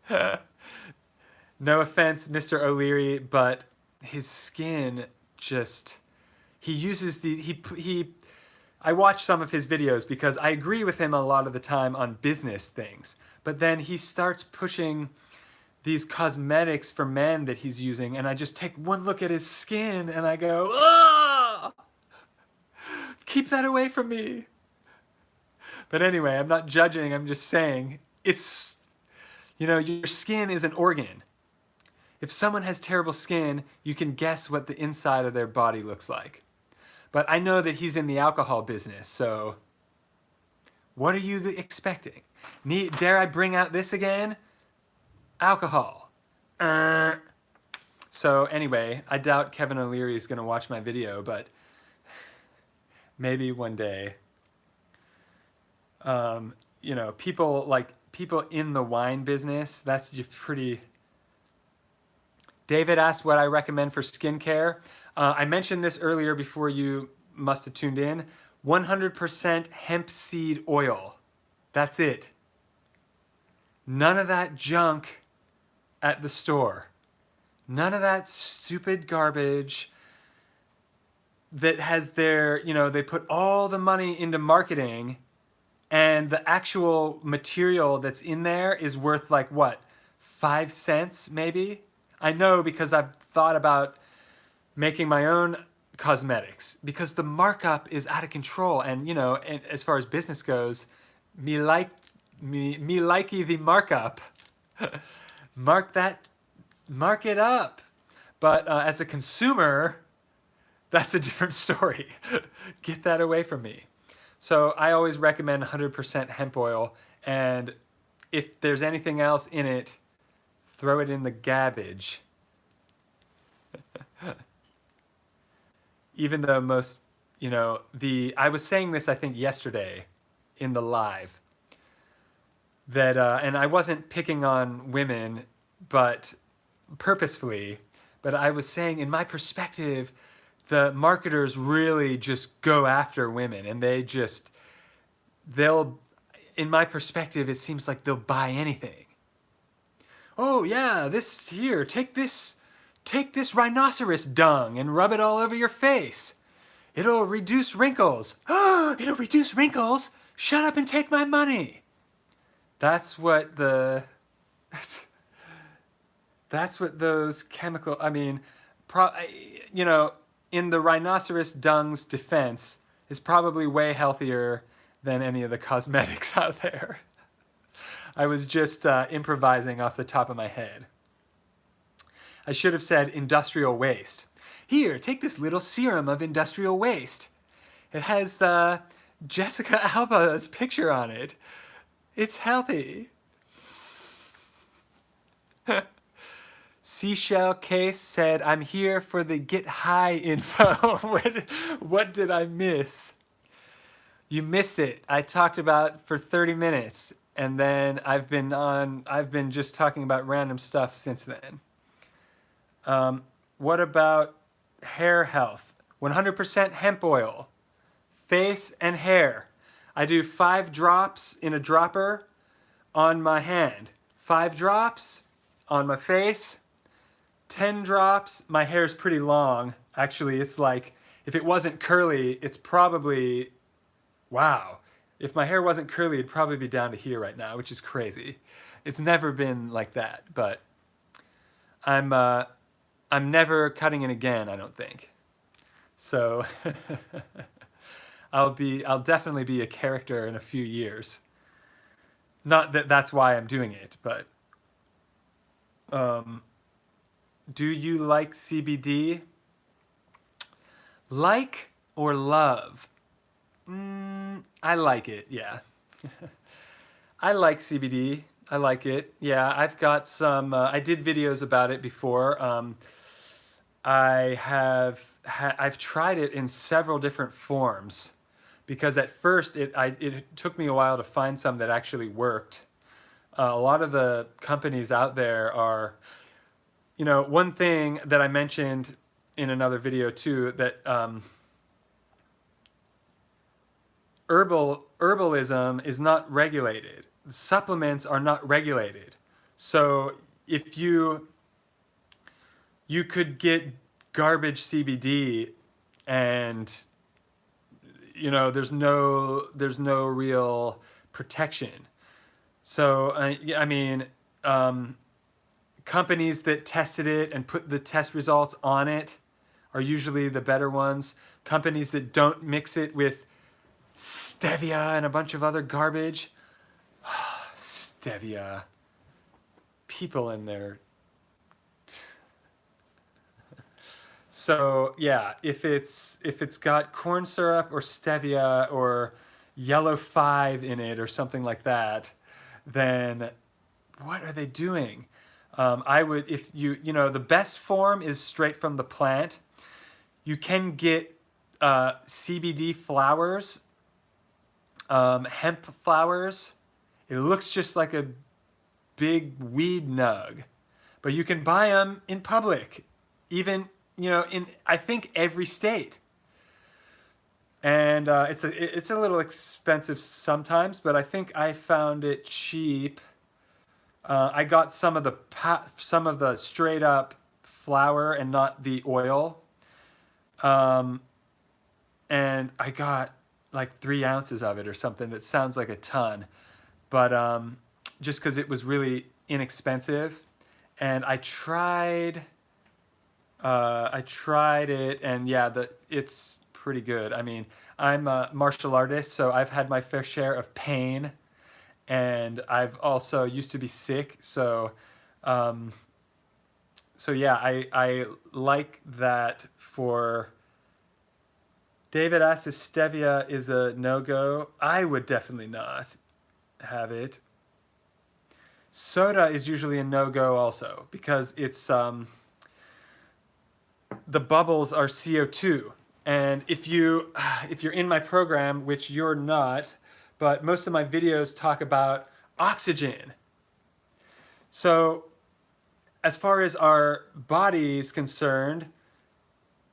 [SPEAKER 1] No offense, Mr. O'Leary, but his skin just... He uses I watch some of his videos because I agree with him a lot of the time on business things. But then he starts pushing these cosmetics for men that he's using, and I just take one look at his skin and I go, ah! Keep that away from me. But anyway, I'm not judging, I'm just saying, it's, your skin is an organ. If someone has terrible skin, you can guess what the inside of their body looks like. But I know that he's in the alcohol business, so what are you expecting? Dare I bring out this again? Alcohol. So anyway, I doubt Kevin O'Leary is going to watch my video, but maybe one day. People in the wine business, that's just pretty... David asked what I recommend for skincare. I mentioned this earlier before you must have tuned in. 100% hemp seed oil. That's it. None of that junk at the store. None of that stupid garbage that has their, they put all the money into marketing and the actual material that's in there is worth like what? 5 cents maybe? I know because I've thought about making my own cosmetics because the markup is out of control. And and as far as business goes, me likey the markup. Mark it up. But as a consumer, that's a different story. Get that away from me. So I always recommend 100% hemp oil, and if there's anything else in it, throw it in the garbage. Even though most, I was saying this, I think, yesterday in the live, that, and I wasn't picking on women, but purposefully, but I was saying, in my perspective, the marketers really just go after women, and they'll, in my perspective, it seems like they'll buy anything. Oh yeah, take this rhinoceros dung and rub it all over your face. It'll reduce wrinkles. Oh, it'll reduce wrinkles? Shut up and take my money. That's what those chemical, in the rhinoceros dung's defense, is probably way healthier than any of the cosmetics out there. I was just improvising off the top of my head. I should have said industrial waste. Here, take this little serum of industrial waste. It has the Jessica Alba's picture on it. It's healthy. Seashell Case said, I'm here for the get high info. What did I miss? You missed it. I talked about for 30 minutes, and then I've been just talking about random stuff since then. What about hair health? 100% hemp oil, face and hair. I do 5 drops in a dropper on my hand, 5 drops on my face, 10 drops. My hair's pretty long. Actually, it's like, if it wasn't curly, it's probably, wow. If my hair wasn't curly, it'd probably be down to here right now, which is crazy. It's never been like that, but I'm never cutting it again, I don't think. So I'll definitely be a character in a few years. Not that that's why I'm doing it, but do you like CBD? Like or love? I like it, yeah. I like CBD. I like it. Yeah, I've got some, I did videos about it before. I've tried it in several different forms because at first it took me a while to find some that actually worked. A lot of the companies out there are, one thing that I mentioned in another video too, that herbalism is not regulated. Supplements are not regulated. So if you could get garbage CBD and there's no real protection. So companies that tested it and put the test results on it are usually the better ones. Companies that don't mix it with stevia and a bunch of other garbage. Stevia. People in there. So yeah, if it's got corn syrup or stevia or yellow 5 in it or something like that, then what are they doing? I would, if the best form is straight from the plant. You can get CBD flowers, hemp flowers. It looks just like a big weed nug, but you can buy them in public, even in I think every state. And it's a little expensive sometimes, but I think I found it cheap. I got some of the straight up flour and not the oil, and I got like 3 ounces of it or something. That sounds like a ton, but just because it was really inexpensive. And I tried I tried it, and yeah, it's pretty good. I mean, I'm a martial artist, so I've had my fair share of pain, and I've also used to be sick. Um, so yeah, I like that. For David asked if stevia is a no-go. I would definitely not have it. Soda is usually a no-go also because it's the bubbles are CO2. And if you're in my program, which you're not, but most of my videos talk about oxygen. So as far as our body is concerned,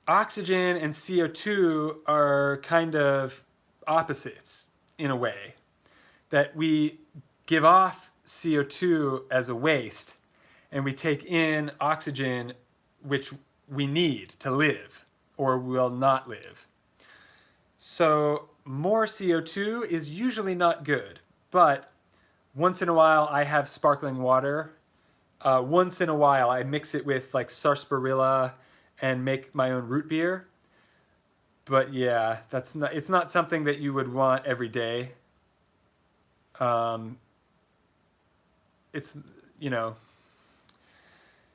[SPEAKER 1] oxygen and CO2 are kind of opposites in a way. That we give off CO2 as a waste, and we take in oxygen, which we need to live or will not live. So more CO2 is usually not good, but once in a while I have sparkling water. Once in a while I mix it with like sarsaparilla and make my own root beer. But yeah, it's not something that you would want every day. It's, you know,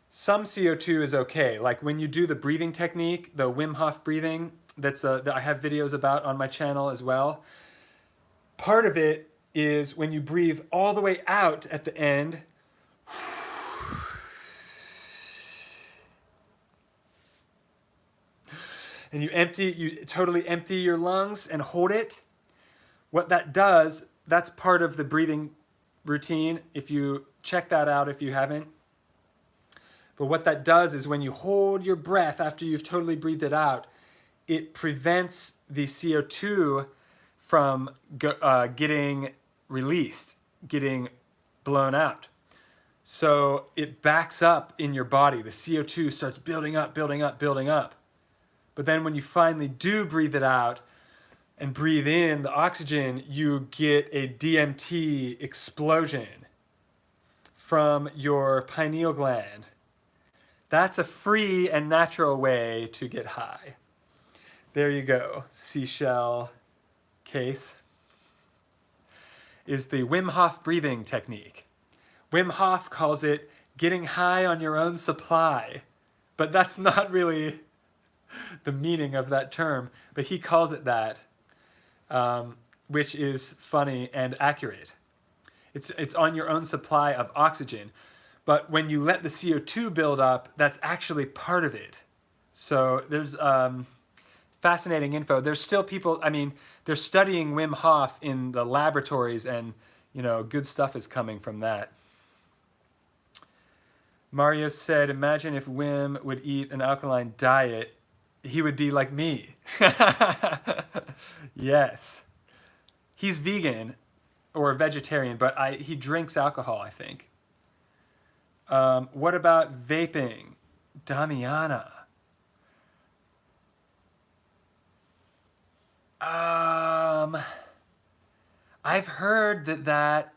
[SPEAKER 1] some CO2 is okay. Like when you do the breathing technique, the Wim Hof breathing, that I have videos about on my channel as well. Part of it is when you breathe all the way out at the end, and you totally empty your lungs and hold it. What that does, that's part of the breathing routine. If you check that out, if you haven't. But what that does is when you hold your breath after you've totally breathed it out, it prevents the CO2 from getting released, getting blown out. So it backs up in your body. The CO2 starts building up, building up, building up. But then when you finally do breathe it out and breathe in the oxygen, you get a DMT explosion from your pineal gland. That's a free and natural way to get high. There you go. Seashell case is the Wim Hof breathing technique. Wim Hof calls it getting high on your own supply, but that's not really the meaning of that term, but he calls it that, which is funny and accurate. It's on your own supply of oxygen, but when you let the CO2 build up, that's actually part of it. So there's fascinating info. There's still people, I mean, they're studying Wim Hof in the laboratories, and good stuff is coming from that. Mario said, imagine if Wim would eat an alkaline diet, he would be like me. Yes. He's vegan or vegetarian, but he drinks alcohol, I think. What about vaping? Damiana. I've heard that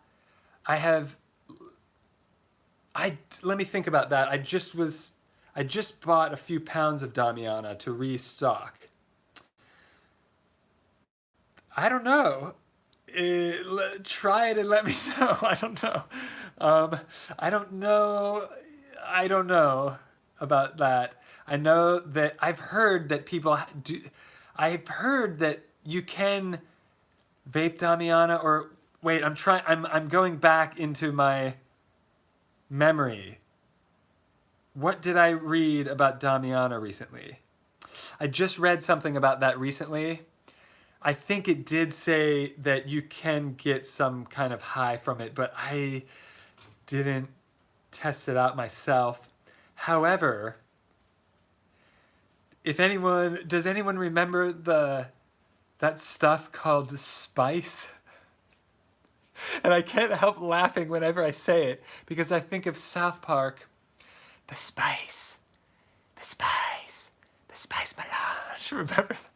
[SPEAKER 1] let me think about that. I just bought a few pounds of Damiana to restock. I don't know. Try it and let me know. I don't know. I don't know about that. I know that I've heard that people do. I've heard that you can vape Damiana, or wait, I'm going back into my memory. What did I read about Damiana recently? I just read something about that recently. I think it did say that you can get some kind of high from it, but I didn't test it out myself. However, does anyone remember that stuff called spice? And I can't help laughing whenever I say it because I think of South Park. The spice melange. Remember that?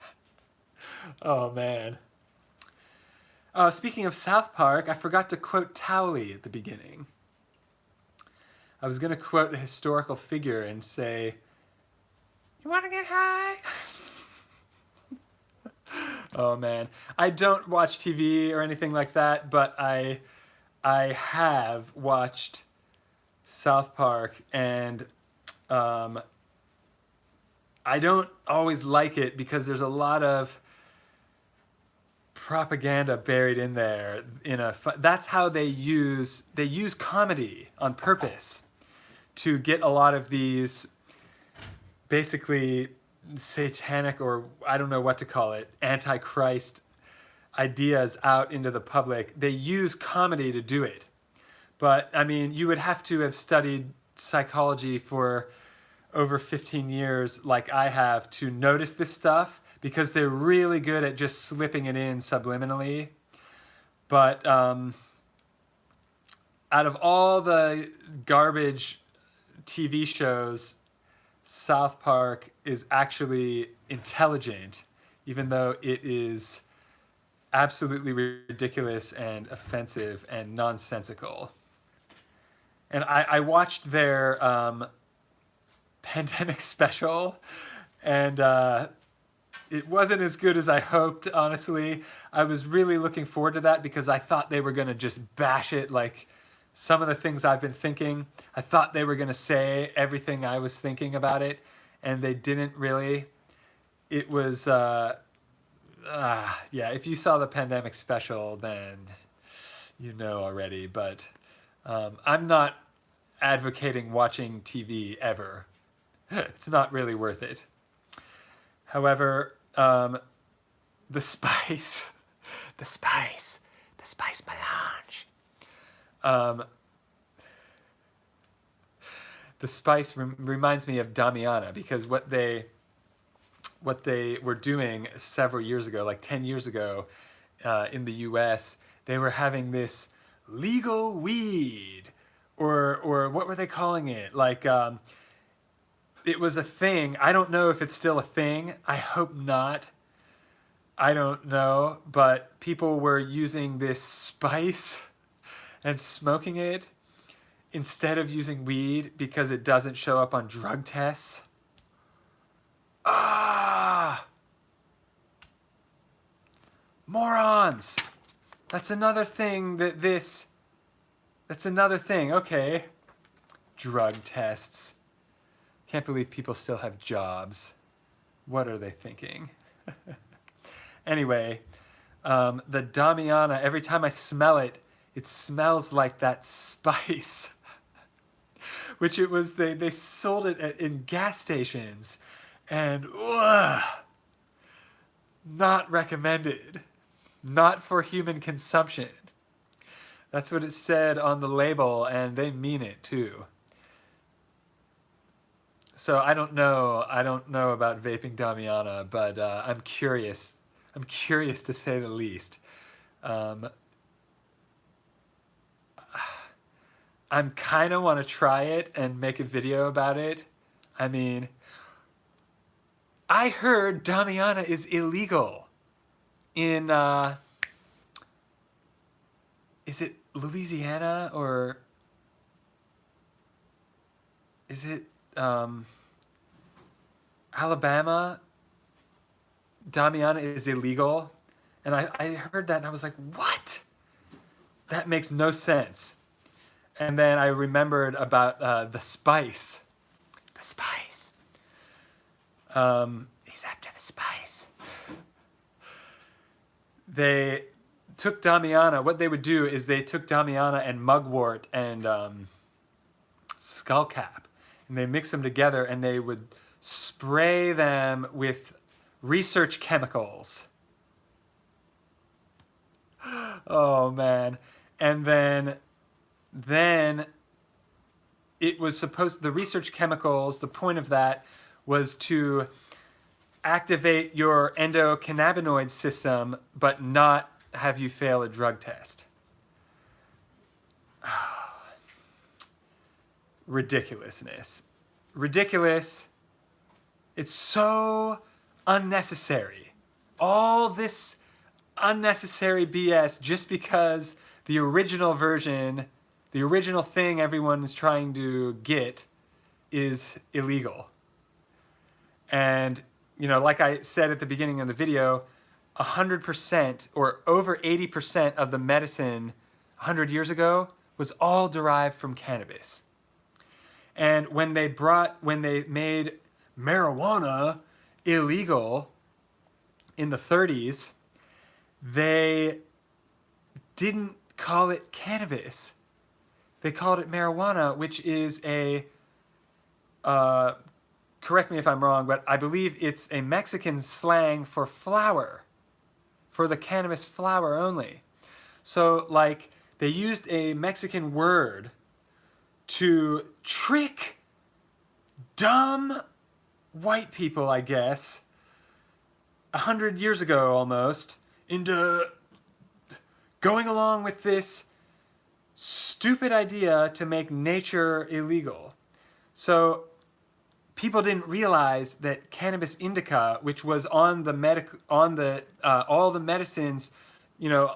[SPEAKER 1] Oh man. Speaking of South Park, I forgot to quote Towley at the beginning. I was going to quote a historical figure and say, You want to get high? Oh man, I don't watch TV or anything like that, but I have watched South Park, and um, I don't always like it because there's a lot of propaganda buried in there. That's how they use comedy on purpose to get a lot of these basically satanic, or I don't know what to call it, antichrist ideas out into the public. They use comedy to do it. But I mean, you would have to have studied psychology for over 15 years like I have to notice this stuff, because they're really good at just slipping it in subliminally. But out of all the garbage TV shows, South Park is actually intelligent, even though it is absolutely ridiculous and offensive and nonsensical. And I watched their pandemic special, and it wasn't as good as I hoped, honestly. I was really looking forward to that because I thought they were going to just bash it like some of the things I've been thinking. I thought they were going to say everything I was thinking about it, and they didn't really. It was, yeah, if you saw the pandemic special, then you know already, but I'm not advocating watching TV ever. It's not really worth it. However, the spice melange. The spice reminds me of Damiana, because what they were doing several years ago, like 10 years ago, in the US, they were having this legal weed, or what were they calling it? Like, it was a thing. I don't know if it's still a thing. I hope not. I don't know. But people were using this spice and smoking it instead of using weed because it doesn't show up on drug tests. Ah! Morons! That's another thing that's another thing. Okay. Drug tests. Can't believe people still have jobs. What are they thinking? Anyway, the Damiana, every time I smell it, it smells like that spice. Which it was, they sold it in gas stations. And, not recommended. Not for human consumption. That's what it said on the label, and they mean it too. So I don't know about vaping Damiana, but I'm curious. I'm curious to say the least. I'm kind of want to try it and make a video about it. I mean, I heard Damiana is illegal in, is it Louisiana, or is it Alabama? Damiana is illegal. And I heard that and I was like, what? That makes no sense. And then I remembered about the spice. The spice. He's after the spice. They took Damiana. What they would do is they took Damiana and mugwort and skullcap, and they mix them together, and they would spray them with research chemicals. Oh man. And then it was supposed, the research chemicals, the point of that was to activate your endocannabinoid system, but not have you fail a drug test. Ridiculousness. Ridiculous. It's so unnecessary. All this unnecessary BS just because the original version, the original thing everyone is trying to get, is illegal. And, like I said at the beginning of the video, 100% or over 80% of the medicine 100 years ago was all derived from cannabis. And when they made marijuana illegal in the 30s, they didn't call it cannabis. They called it marijuana, which is correct me if I'm wrong, but I believe it's a Mexican slang for flower, for the cannabis flower only. So, like, they used a Mexican word to trick dumb white people, I guess, 100 years ago almost, into going along with this stupid idea to make nature illegal. So people didn't realize that cannabis indica, which was on all the medicines,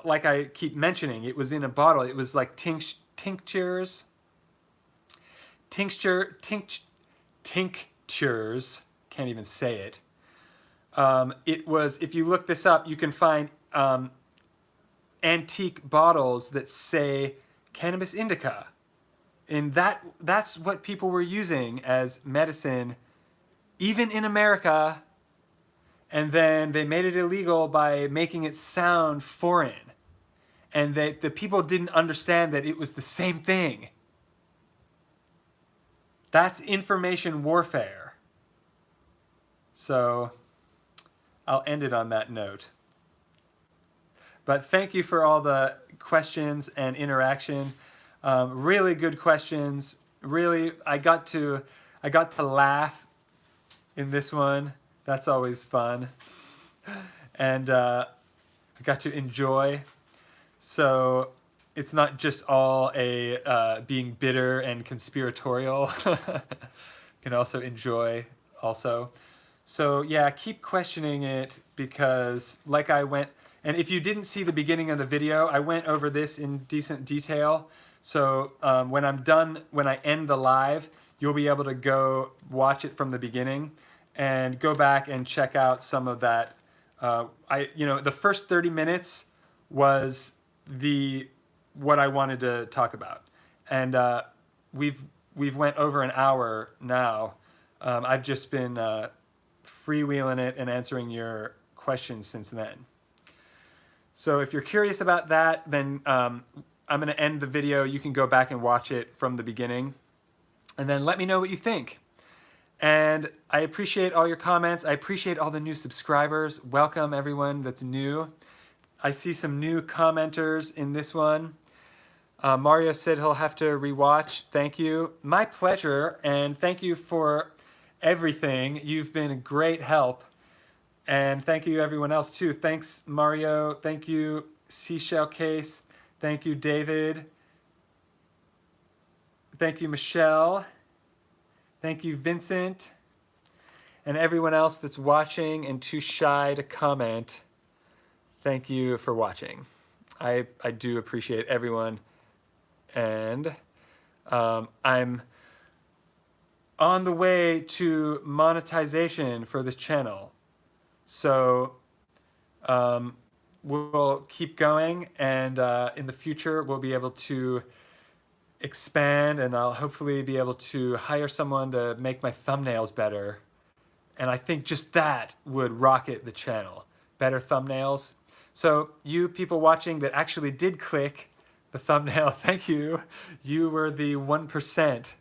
[SPEAKER 1] like I keep mentioning, it was in a bottle. It was like tinctures. Can't even say it. It was, if you look this up, you can find antique bottles that say cannabis indica. And that's what people were using as medicine, even in America. And then they made it illegal by making it sound foreign. And the people didn't understand that it was the same thing. That's information warfare. So I'll end it on that note. But thank you for all the questions and interaction. Really good questions. Really, I got to laugh in this one. That's always fun. And I got to enjoy. So it's not just all being bitter and conspiratorial. Can also enjoy also. So yeah, keep questioning it, because like I went, and if you didn't see the beginning of the video, I went over this in decent detail. So when I end the live, you'll be able to go watch it from the beginning and go back and check out some of that. The first 30 minutes was what I wanted to talk about, and we've went over an hour now. I've just been freewheeling it and answering your questions since then. So if you're curious about that, then I'm going to end the video. You can go back and watch it from the beginning, and then let me know what you think. And I appreciate all your comments. I appreciate all the new subscribers. Welcome everyone that's new. I see some new commenters in this one. Mario said he'll have to rewatch. Thank you. My pleasure, and thank you for everything. You've been a great help. And thank you everyone else too. Thanks Mario. Thank you Seashell Case. Thank you David. Thank you Michelle. Thank you Vincent. And everyone else that's watching and too shy to comment. Thank you for watching. I do appreciate everyone. And I'm on the way to monetization for this channel. So we'll keep going, and in the future we'll be able to expand, and I'll hopefully be able to hire someone to make my thumbnails better. And I think just that would rocket the channel. Better thumbnails. So you people watching that actually did click the thumbnail, thank you. You were the 1%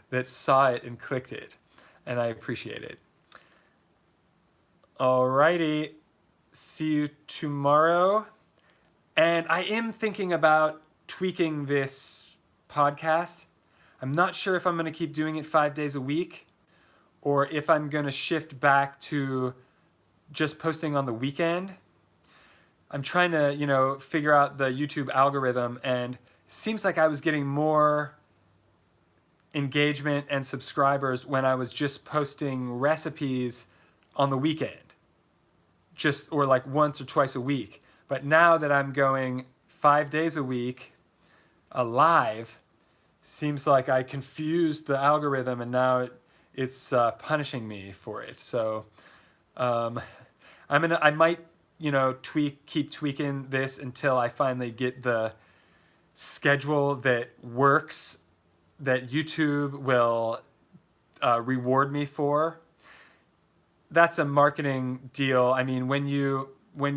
[SPEAKER 1] that saw it and clicked it, and I appreciate it. Alrighty, see you tomorrow. And I am thinking about tweaking this podcast. I'm not sure if I'm going to keep doing it 5 days a week, or if I'm going to shift back to just posting on the weekend. I'm trying to, figure out the YouTube algorithm, and it seems like I was getting more engagement and subscribers when I was just posting recipes on the weekend, or like once or twice a week. But now that I'm going 5 days a week live, seems like I confused the algorithm, and now it's punishing me for it. So um, I might, keep tweaking this until I finally get the schedule that works, that YouTube will reward me for. That's a marketing deal. I mean, when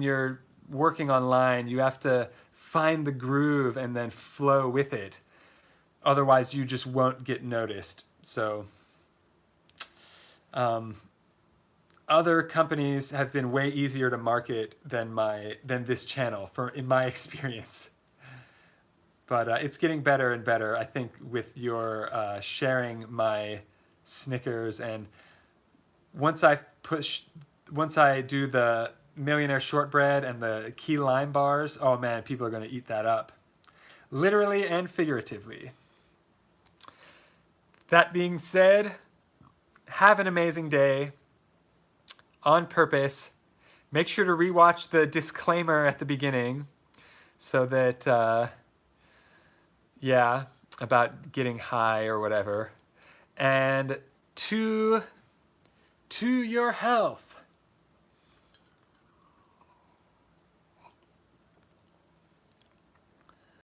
[SPEAKER 1] you're working online, you have to find the groove and then flow with it. Otherwise, you just won't get noticed. So, um, other companies have been way easier to market than this channel, in my experience. But it's getting better and better. I think with your sharing my Snickers, and once I do the millionaire shortbread and the key lime bars, oh man, people are going to eat that up, literally and figuratively. That being said, have an amazing day on purpose. Make sure to rewatch the disclaimer at the beginning so that, about getting high or whatever. And to your health.